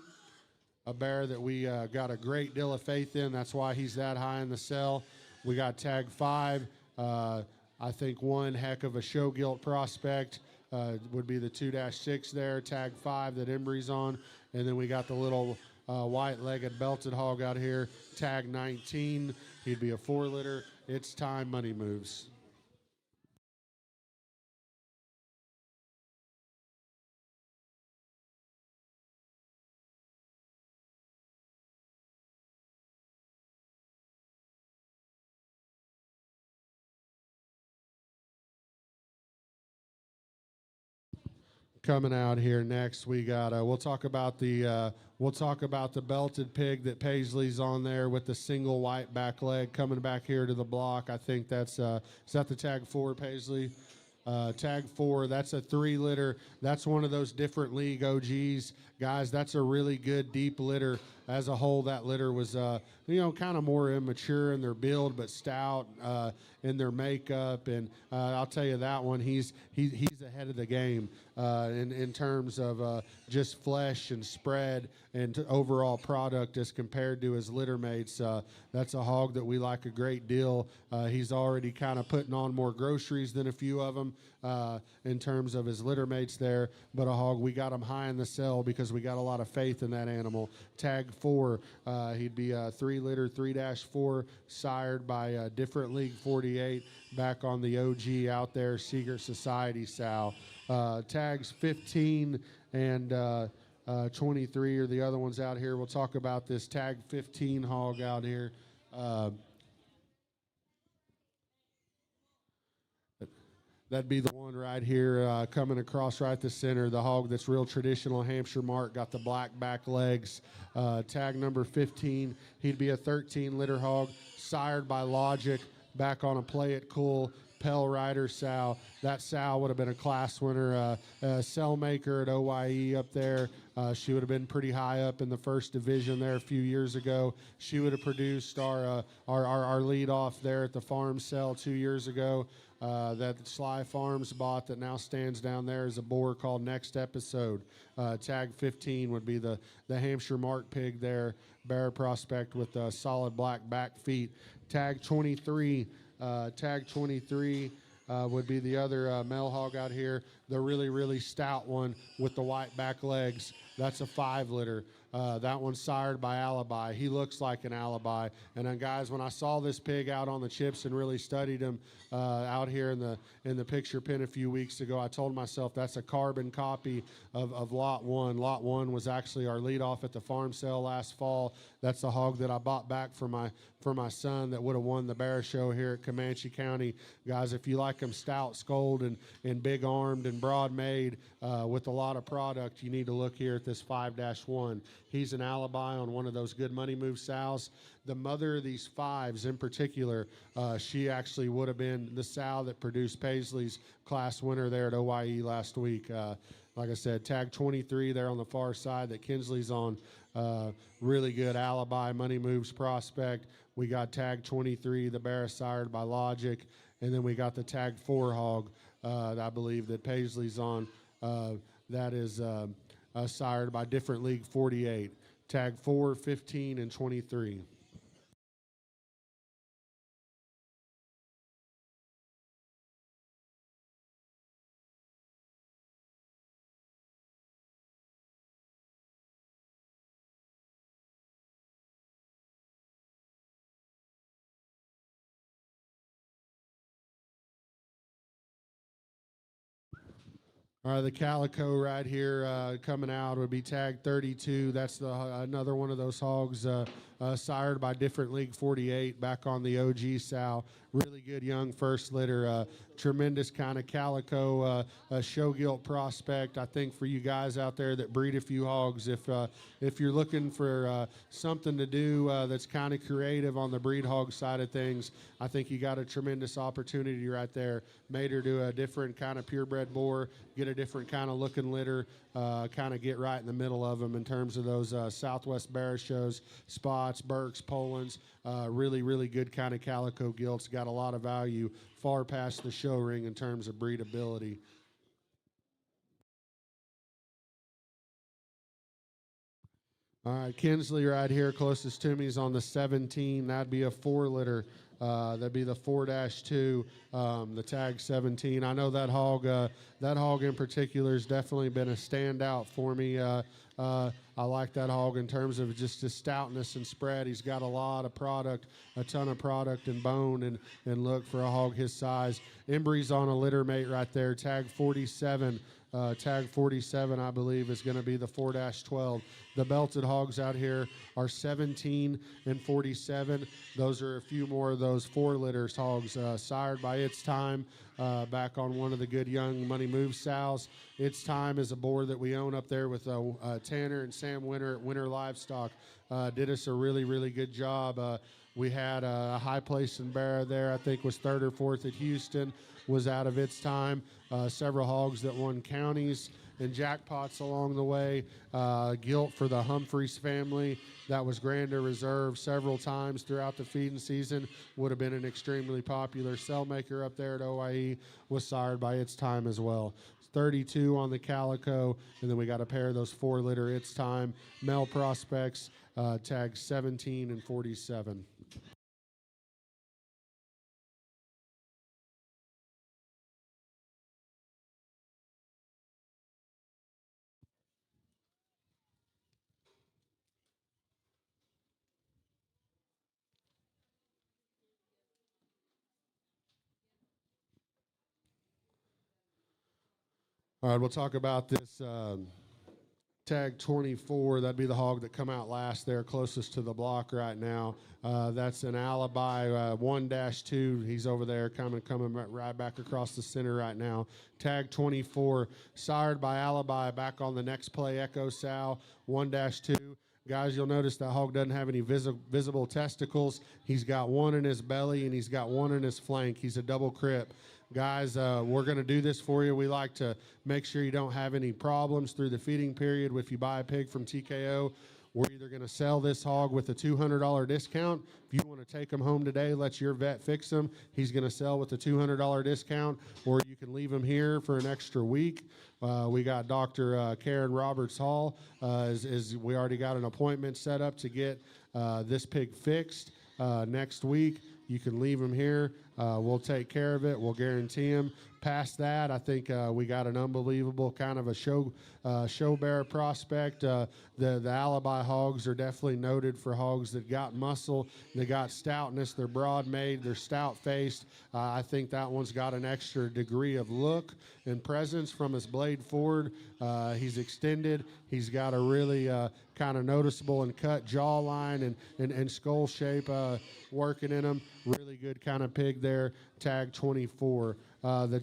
A bear that we got a great deal of faith in. That's why he's that high in the cell. We got tag 5. I think one heck of a show gilt prospect would be the 2-6 there. Tag 5 that Embry's on. And then we got the little white-legged belted hog out here. Tag 19. He'd be a 4 litter. Its Time, Money Moves. coming out here next, we got we'll talk about the belted pig that Paisley's on there with the single white back leg coming back here to the block. I think that's is that the tag 4, Paisley? Tag 4, that's a 3 litter. That's one of those different league OGs. Guys, that's a really good deep litter. As a whole, that litter was, kind of more immature in their build, but stout in their makeup. And I'll tell you that one, he's ahead of the game in terms of just flesh and spread and overall product as compared to his litter mates. That's a hog that we like a great deal. He's already kind of putting on more groceries than a few of them in terms of his litter mates there. But a hog, we got him high in the cell because we got a lot of faith in that animal. Tag 4, he'd be a 3 litter 3-4 sired by a different League 48 back on the OG out there, Secret Society sow. Tags 15 and 23 are the other ones out here. We'll talk about this tag 15 hog out here. That'd be the one right here coming across right the center, the hog that's real traditional Hampshire mark, got the black back legs. Tag number 15, he'd be a 13 litter hog, sired by Logic, back on a Play It Cool Pell Rider sow. That sow would have been a class winner, cell maker at OYE up there. She would have been pretty high up in the first division there a few years ago. She would have produced our lead off there at the farm sale 2 years ago. That Sly Farms bought that now stands down there is a boar called Next Episode. Tag 15 would be the Hampshire Mark pig there, bear prospect with solid black back feet. Tag 23 would be the other male hog out here, the really, really stout one with the white back legs. That's a 5 litter. That one's sired by Alibi. He looks like an Alibi. And then, guys, when I saw this pig out on the chips and really studied him out here in the picture pen a few weeks ago, I told myself that's a carbon copy of Lot 1. Lot 1 was actually our leadoff at the farm sale last fall. That's the hog that I bought back for my son that would have won the bear show here at Comanche County. Guys, if you like them stout, scold, and big-armed and broad-made with a lot of product, you need to look here at this 5-1. He's an Alibi on one of those good money move sows. The mother of these 5s in particular, she actually would have been the sow that produced Paisley's class winner there at OYE last week. Like I said, tag 23 there on the far side that Kinsley's on. Really good Alibi money moves prospect. We got tag 23, the bear sired by Logic. And then we got the tag 4 hog, I believe, that Paisley's on. That is sired by different League 48. Tag 4, 15, and 23. All right, the Calico right here coming out would be tag 32. That's another one of those hogs sired by different League 48 back on the OG sow. Really good young first litter. Tremendous kind of Calico show gilt prospect. I think for you guys out there that breed a few hogs, if you're looking for something to do that's kind of creative on the breed hog side of things, I think you got a tremendous opportunity right there. Made her do a different kind of purebred boar, get a different kind of looking litter, kind of get right in the middle of them in terms of those Southwest Bear shows, spots, Burks, Polands. Really, really good kind of Calico gilts. Got a lot of value far past the show ring in terms of breedability. All right, Kinsley right here, closest to me is on the 17. That'd be a 4 litter. That'd be the 4-2, the tag 17. I know that hog in particular has definitely been a standout for me. I like that hog in terms of just his stoutness and spread. He's got a lot of product, a ton of product and bone, and look for a hog his size. Embry's on a litter mate right there, tag 47. Tag 47, I believe, is going to be the 4-12. The belted hogs out here are 17 and 47. Those are a few more of those 4 litters hogs, sired by Its Time, back on one of the good young Money Move sows. Its Time is a board that we own up there with Tanner and Sam Winter at Winter Livestock. Did us a really, really good job. We had a high place in Barra there, I think was 3rd or 4th at Houston, was out of Its Time. Several hogs that won counties and jackpots along the way. Gilt for the Humphreys family. That was Grander Reserve several times throughout the feeding season. Would have been an extremely popular cell maker up there at OIE. Was sired by Its Time as well. 32 on the Calico, and then we got a pair of those 4 litter Its Time male prospects, tags 17 and 47. All right, we'll talk about this tag 24. That'd be the hog that come out last there, closest to the block right now. That's an Alibi 1-2. He's over there coming right back across the center right now. Tag 24, sired by Alibi, back on the next play, Echo Sow 1-2. Guys, you'll notice that hog doesn't have any visible testicles. He's got one in his belly and he's got one in his flank. He's a double crip. Guys, we're going to do this for you. We like to make sure you don't have any problems through the feeding period. If you buy a pig from TKO, we're either going to sell this hog with a $200 discount. If you want to take him home today, let your vet fix him. He's going to sell with a $200 discount, or you can leave him here for an extra week. We got Dr. Karen Roberts Hall. We already got an appointment set up to get this pig fixed next week. You can leave him here. We'll take care of it. We'll guarantee him. Past that, I think we got an unbelievable kind of a show bearer prospect. The Alibi hogs are definitely noted for hogs that got muscle, they got stoutness, they're broad-made, they're stout-faced. I think that one's got an extra degree of look and presence from his blade forward. He's extended. He's got a really kind of noticeable and cut jawline and skull shape working in him. Really good kind of pig there. Tag 24. The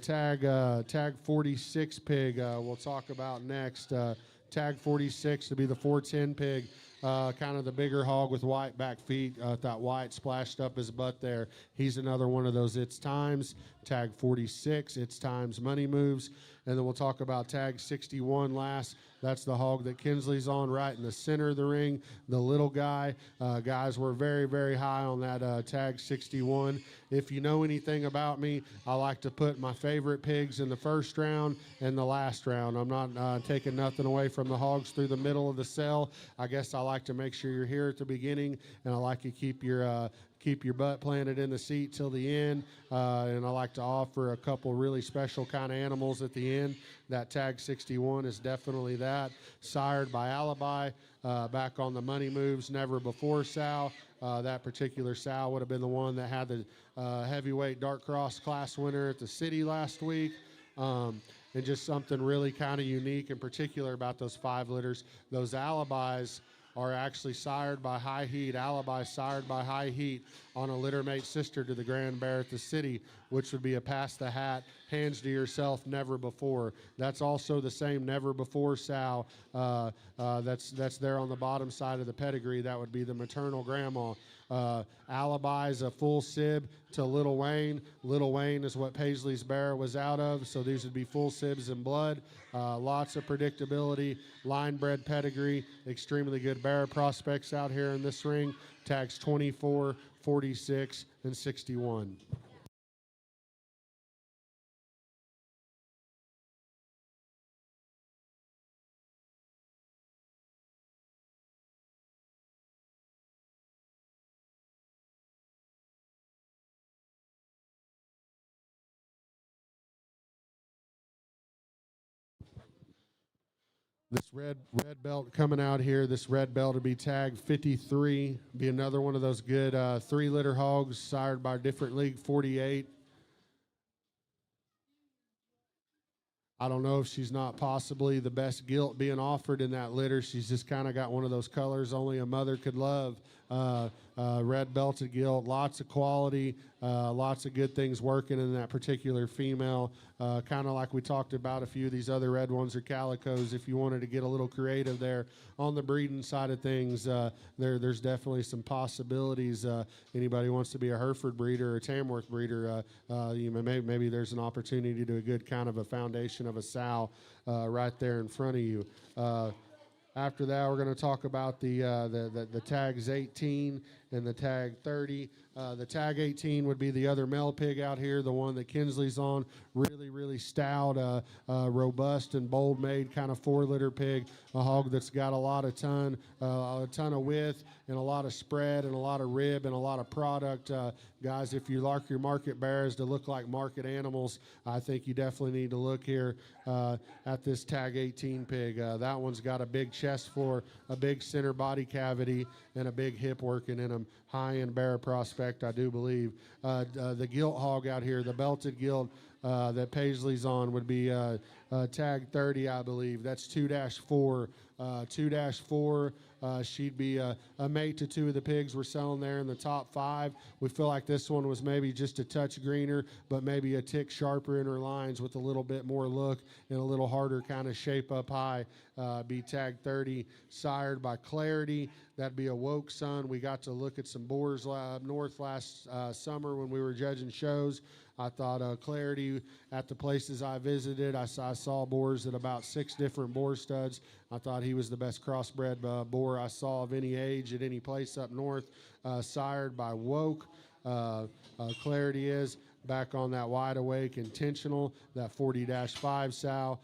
tag 46 pig we'll talk about next. Tag 46 to be the 410 pig. Kind of the bigger hog with white back feet. That white splashed up his butt there. He's another one of those Its Times. Tag 46, Its Times money moves. And then we'll talk about tag 61 last. That's the hog that Kinsley's on right in the center of the ring, the little guy. Guys, we're very, very high on that tag 61. If you know anything about me, I like to put my favorite pigs in the first round and the last round. I'm not taking nothing away from the hogs through the middle of the cell. I guess I like to make sure you're here at the beginning, and I like you keep your butt planted in the seat till the end, and I like to offer a couple really special kind of animals at the end. That tag 61 is definitely that. Sired by Alibi, back on the money moves, never before sow. That particular sow would have been the one that had the heavyweight dark cross class winner at the city last week. And just something really kind of unique and particular about those 5 litters. Those Alibis are actually sired by High Heat. Alibi sired by High Heat on a littermate sister to the Grand Bear at the city, which would be a pass the hat, hands to yourself, never before. That's also the same never before sow that's there on the bottom side of the pedigree. That would be the maternal grandma. Alibi is a full sib to Little Wayne. Little Wayne is what Paisley's bear was out of, so these would be full sibs in blood. Lots of predictability, line bred pedigree, extremely good bear prospects out here in this ring. Tags 24, 46, and 61. This red belt coming out here, this red belt will be tagged 53. Be another one of those good 3-litter hogs sired by different league 48. I don't know if she's not possibly the best gilt being offered in that litter. She's just kind of got one of those colors only a mother could love. Red belted gilt, lots of quality, lots of good things working in that particular female. Kind of like we talked about a few of these other red ones or calicos. If you wanted to get a little creative there on the breeding side of things, there's definitely some possibilities. Anybody wants to be a Hereford breeder or a Tamworth breeder, maybe there's an opportunity to do a good kind of a foundation of a sow right there in front of you. After that, we're going to talk about the tags 18 and the tag 30. The tag 18 would be the other male pig out here, the one that Kinsley's on. Really, really stout, robust and bold made kind of 4-litter pig. A hog that's got a lot of ton of width and a lot of spread and a lot of rib and a lot of product. Guys, if you like your market bears to look like market animals, I think you definitely need to look here at this tag 18 pig. That one's got a big chest floor, a big center body cavity, and a big hip working in them. High-end bear prospect, I do believe. The gilt hog out here, the belted gilt that Paisley's on would be tag 30, I believe. That's 2-4. 2-4. She'd be a mate to 2 of the pigs we're selling there in the top 5. We feel like this one was maybe just a touch greener, but maybe a tick sharper in her lines with a little bit more look and a little harder kind of shape up high. Be tag 30, sired by Clarity. That'd be a Woke son. We got to look at some boars up north last summer when we were judging shows. I thought Clarity at the places I visited, I saw boars at about 6 different boar studs. I thought he was the best crossbred boar I saw of any age at any place up north, sired by Woke. Clarity is back on that wide awake intentional, that 40-5 sow.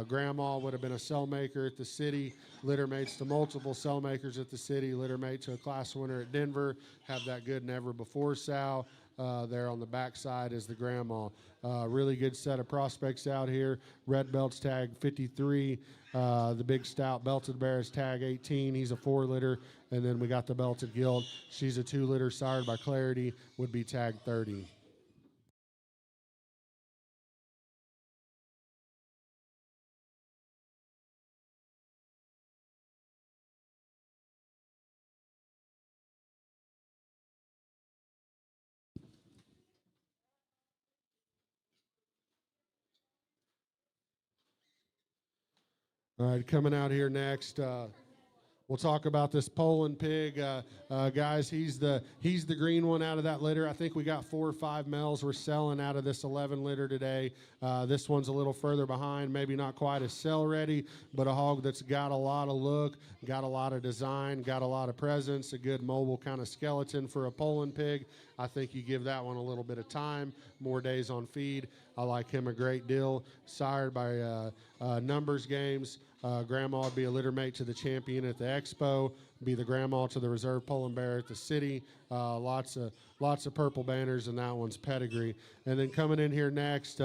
Grandma would have been a cell maker at the city, litter mates to multiple cell makers at the city, litter mate to a class winner at Denver, have that good never before sow. There on the backside is the grandma. Really good set of prospects out here. Red belt's tag 53. The big stout belted bear is tag 18. He's a 4-litter. And then we got the belted gilt. She's a 2-litter sired by Clarity, would be tag 30. All right, coming out here next, we'll talk about this Poland pig. Guys, he's the green one out of that litter. I think we got 4 or 5 males we're selling out of this 11 litter today. This one's a little further behind, maybe not quite as sell ready, but a hog that's got a lot of look, got a lot of design, got a lot of presence, a good mobile kind of skeleton for a Poland pig. I think you give that one a little bit of time, more days on feed. I like him a great deal. Sired by numbers games. Grandma would be a litter mate to the champion at the expo, be the grandma to the reserve Poland bear at the city. Lots of purple banners, and that one's pedigree. And then coming in here next,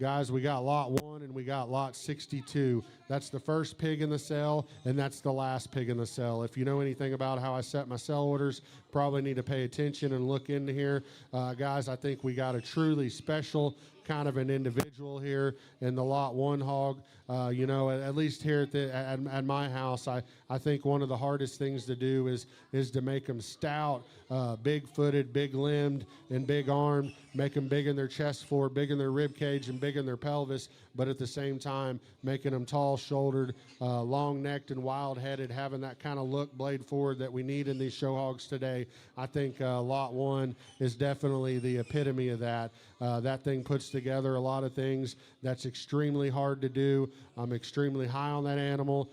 guys, we got lot 1 and we got lot 62. That's the first pig in the cell, and that's the last pig in the cell. If you know anything about how I set my cell orders, probably need to pay attention and look into here. Guys, I think we got a truly special kind of an individual here in the lot 1 hog. At least here at my house, I think one of the hardest things to do is to make them stout, big-footed, big-limbed, and big-armed, make them big in their chest floor, big in their rib cage, and big in their pelvis, but at the same time, making them tall-shouldered, long-necked, and wild-headed, having that kind of look blade forward that we need in these show hogs today. I think lot 1 is definitely the epitome of that. That thing puts together a lot of things that's extremely hard to do. I'm extremely high on that animal.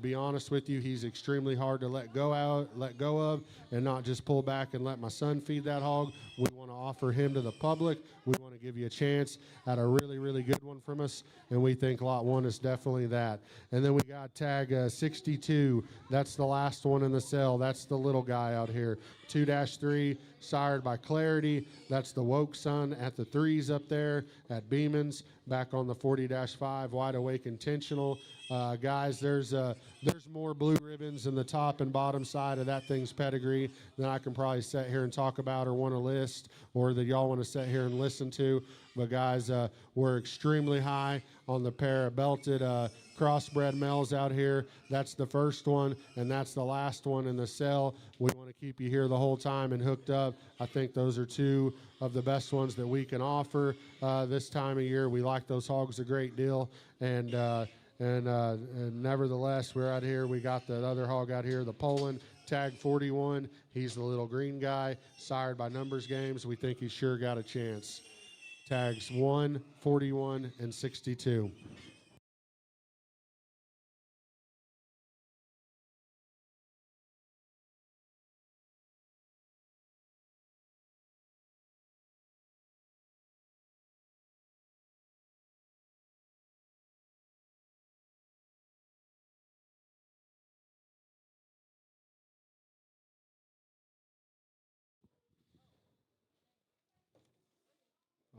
Be honest with you, he's extremely hard to let go of, and not just pull back and let my son feed that hog. We want to offer him to the public. We want to give you a chance at a really, really good one from us, and we think lot 1 is definitely that. And then we got tag 62. That's the last one in the cell. That's the little guy out here. 2-3, sired by Clarity. That's the Woke Son at the 3s up there at Beeman's. Back on the 40-5, Wide Awake Intentional. Guys, there's more blue ribbons in the top and bottom side of that thing's pedigree than I can probably sit here and talk about or want to list, or that y'all want to sit here and listen to. But guys, we're extremely high on the pair of belted crossbred males out here. That's the first one, and that's the last one in the cell. We want to keep you here the whole time and hooked up. I think those are two of the best ones that we can offer this time of year. We like those hogs a great deal, and nevertheless, we're out here. We got the other hog out here, the Poland, tag 41. He's the little green guy, sired by Numbers Games. We think he's sure got a chance. Tags 1, 41, and 62.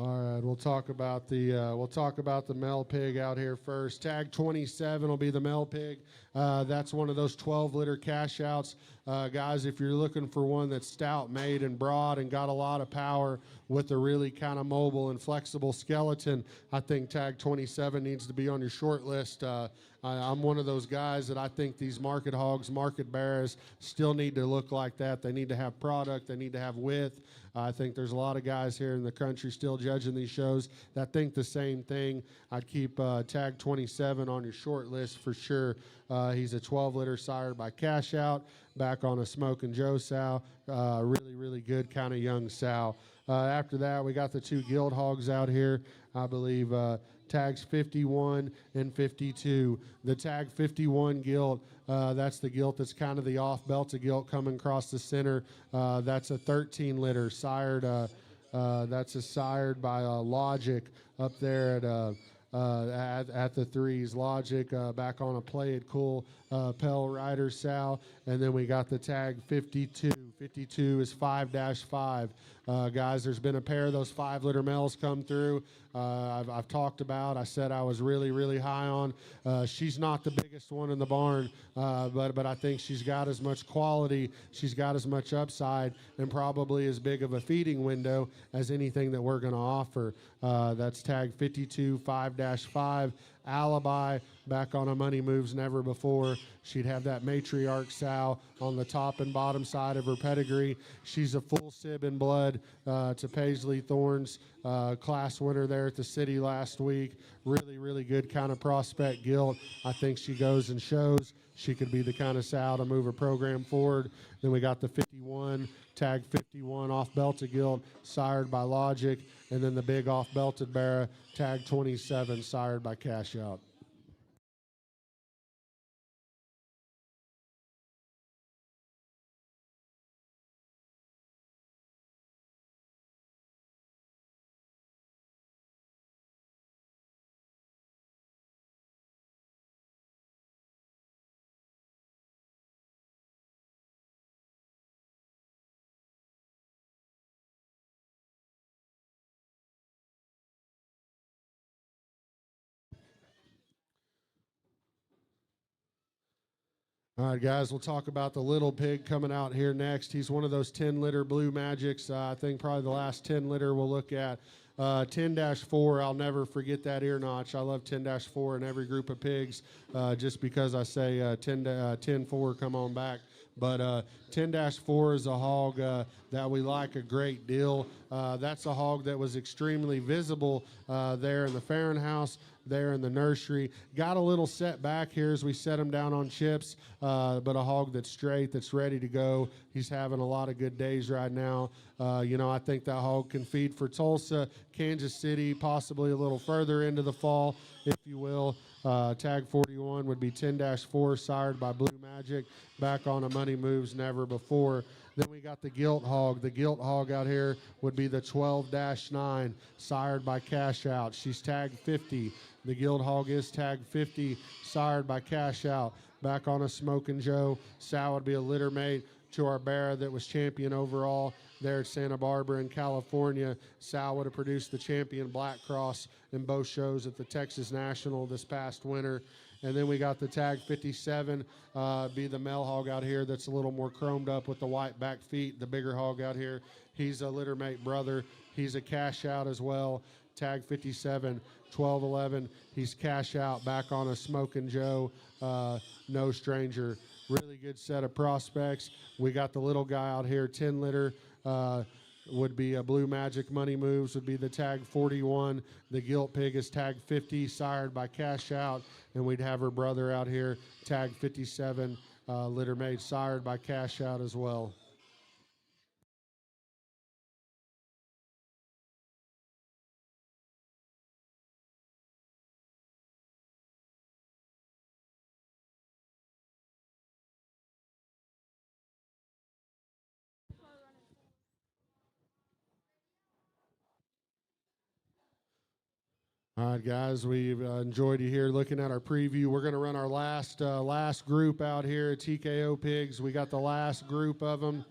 All right, we'll talk about the male pig out here first. Tag 27 will be the male pig. That's one of those 12-liter cash outs. Guys, if you're looking for one that's stout made and broad and got a lot of power with a really kind of mobile and flexible skeleton, I think tag 27 needs to be on your short list. I'm one of those guys that I think these market hogs, market bears, still need to look like that. They need to have product. They need to have width. I think there's a lot of guys here in the country still judging these shows that think the same thing. I'd keep tag 27 on your short list for sure. He's a 12-liter sired by Cash Out, back on a Smokin' Joe sow. Really, really good kind of young sow. After that, we got the two gilt hogs out here. I believe tags 51 and 52. The tag 51 gilt, that's the gilt that's kind of the off-belted gilt coming across the center. That's a 13-liter sired. That's a sired by Logic up there at the 3s. Logic back on a Play It Cool Pell Rider sow. And then we got the tag 52. 52 is 5-5. Guys, there's been a pair of those 5-liter males come through. I've talked about. I said I was really, really high on. She's not the biggest one in the barn, but I think she's got as much quality, she's got as much upside, and probably as big of a feeding window as anything that we're going to offer. That's tag 52, 5-5. Alibi, back on a Money Moves Never Before. She'd have that matriarch sow on the top and bottom side of her pedigree. She's a full sib in blood to Paisley Thorns, class winner there at the city last week. Really, really good kind of prospect gilt. I think she goes and shows she could be the kind of sow to move a program forward. Then we got the 51, tag 51 off-belted gilt, sired by Logic. And then the big off-belted bearer, tag 27, sired by Cash Out. All right, guys, we'll talk about the little pig coming out here next. He's one of those 10-liter Blue Magics. I think probably the last 10-liter we'll look at. 10-4, I'll never forget that ear notch. I love 10-4 in every group of pigs just because I say 10-4, come on back. But 10-4 is a hog that we like a great deal. That's a hog that was extremely visible there in the Farron house, there in the nursery. Got a little setback here as we set him down on chips, but a hog that's straight, that's ready to go. He's having a lot of good days right now. I think that hog can feed for Tulsa, Kansas City, possibly a little further into the fall, if you will. Tag 41 would be 10-4, sired by Blue Magic, back on a Money Moves Never Before. Then we got the gilt hog. The gilt hog out here would be the 12-9, sired by Cash Out. She's tag 50. The gilt hog is tag 50, sired by Cash Out. Back on a Smokin' Joe. Sow would be a litter mate. to our bear that was champion overall there at Santa Barbara in California. Sal would have produced the champion Black Cross in both shows at the Texas National this past winter. And then we got the tag 57, be the male hog out here that's a little more chromed up with the white back feet. The bigger hog out here, he's a littermate brother. He's a cash out as well. Tag 57, 12-11. He's cash out back on a Smokin' Joe, no stranger. Really good set of prospects. We got the little guy out here, 10 litter. Would be a Blue Magic Money Moves, would be the tag 41. The Gilt Pig is tag 50, sired by Cash Out. And we'd have her brother out here, tag 57, litter made, sired by Cash Out as well. All right, guys, we've enjoyed you here looking at our preview. We're going to run our last group out here at TKO Pigs. We got the last group of them.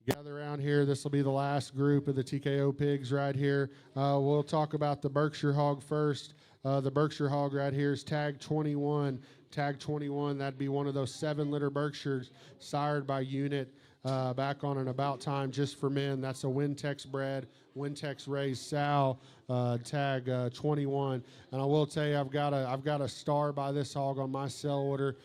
Gather around here. This will be the last group of the TKO Pigs right here. We'll talk about the Berkshire Hog first. The Berkshire Hog right here is tag 21. Tag 21, that'd be one of those 7-litter Berkshires sired by Unit back on an About Time just for men. That's a Wintex bred, Wintex raised sow, tag 21. And I will tell you, I've got a star by this hog on my sell order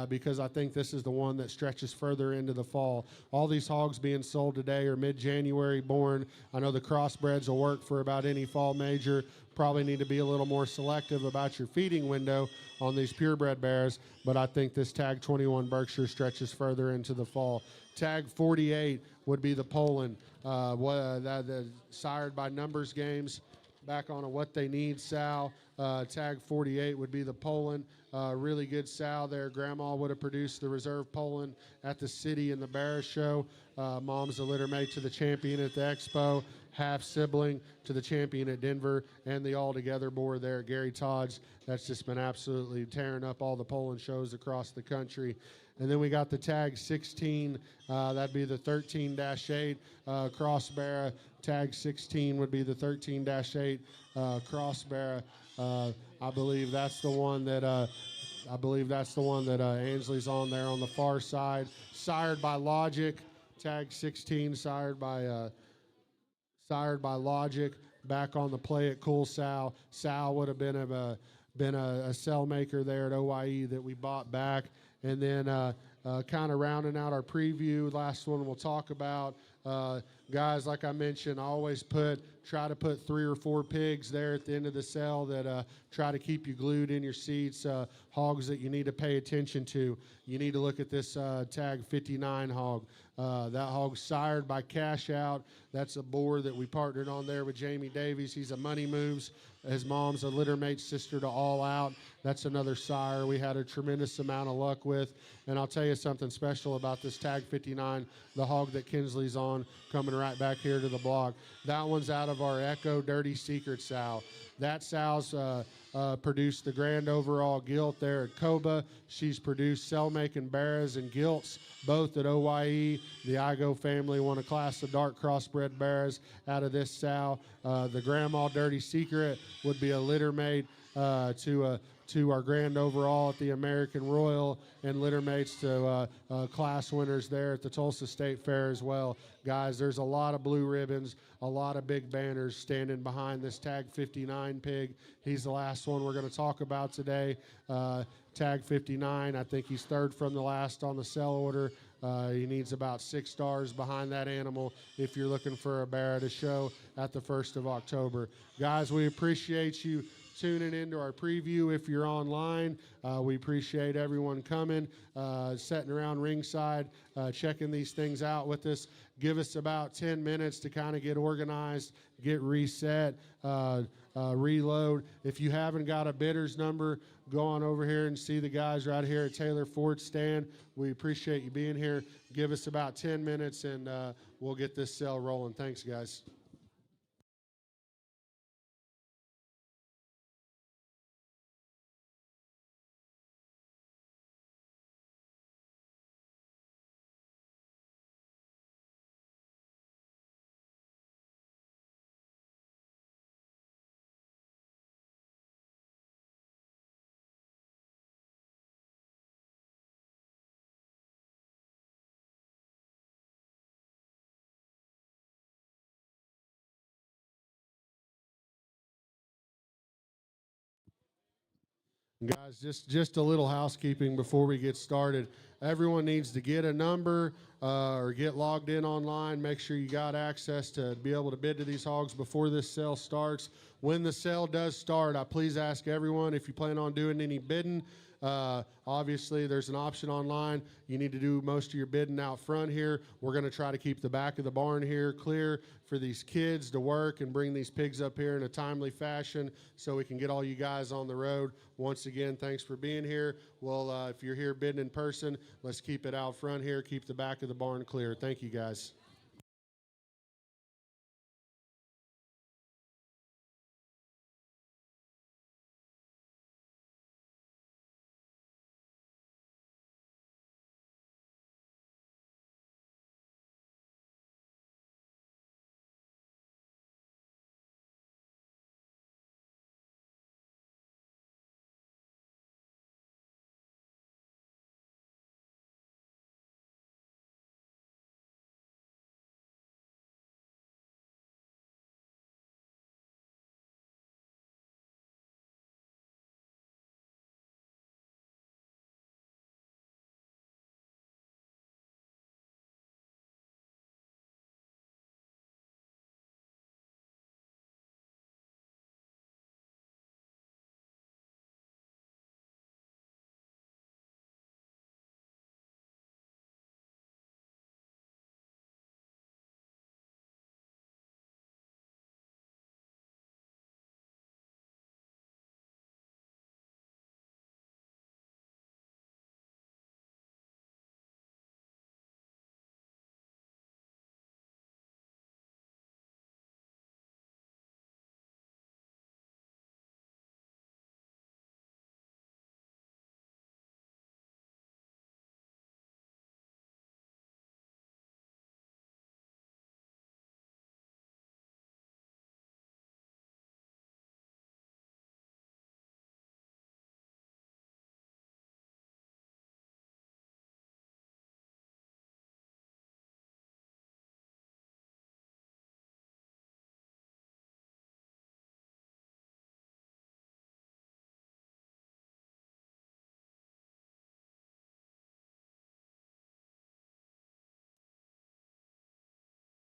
because I think this is the one that stretches further into the fall. All these hogs being sold today are mid-January born. I know the crossbreds will work for about any fall major. Probably need to be a little more selective about your feeding window on these purebred bears, but I think this tag 21 Berkshire stretches further into the fall. Tag 48 would be the Poland, sired by Numbers Games, back on a What They Need sow. Tag 48 would be the Poland. Really good sow there. Grandma would have produced the reserve Poland at the City in the Bear Show. Mom's a litter mate to the champion at the Expo, half sibling to the champion at Denver, and the all-together boar there at Gary Todd's. That's just been absolutely tearing up all the Poland shows across the country. And then we got the tag 16, that'd be the 13-8 crossbearer. Tag 16 would be the 13-8 crossbearer. I believe that's the one that Ansley's on there on the far side. Sired by Logic. Tag 16, sired by Logic. Back on the Play It Cool sow. Sow would have been a cell maker there at OYE that we bought back. And then kind of rounding out our preview, last one we'll talk about. Guys, like I mentioned, I always try to put 3 or 4 pigs there at the end of the sale that try to keep you glued in your seats, hogs that you need to pay attention to. You need to look at this tag 59 hog. That hog's sired by Cash Out. That's a boar that we partnered on there with Jamie Davies. He's a Money Moves. His mom's a litter mate sister to All Out. That's another sire we had a tremendous amount of luck with. And I'll tell you something special about this tag 59, the hog that Kinsley's on, coming right back here to the block. That one's out of our Echo Dirty Secret sow. That sow's produced the grand overall gilt there at Coba. She's produced cell-making bears and gilts, both at OYE. The Igo family won a class of dark crossbred bears out of this sow. The Grandma Dirty Secret would be a litter mate to our grand overall at the American Royal, and litter mates to class winners there at the Tulsa State Fair as well. Guys, there's a lot of blue ribbons, a lot of big banners standing behind this tag 59 pig. He's the last one we're going to talk about today. Tag 59, I think he's third from the last on the sell order. He needs about 6 stars behind that animal if you're looking for a bear at a show at the 1st of October. Guys, we appreciate you tuning into our preview. If you're online, we appreciate everyone coming, sitting around ringside, checking these things out with us. Give us about 10 minutes to kind of get organized, get reset, reload. If you haven't got a bidder's number, go on over here and see the guys right here at Taylor Ford's stand. We appreciate you being here. Give us about 10 minutes and we'll get this sale rolling. Thanks, guys. Guys, just a little housekeeping before we get started. Everyone needs to get a number or get logged in online. Make sure you got access to be able to bid to these hogs before this sale starts. When the sale does start, I please ask everyone if you plan on doing any bidding. Obviously, there's an option online. You need to do most of your bidding out front here. We're going to try to keep the back of the barn here clear for these kids to work and bring these pigs up here in a timely fashion so we can get all you guys on the road. Once again, thanks for being here. Well, if you're here bidding in person, let's keep it out front here. Keep the back of the barn clear. Thank you, guys.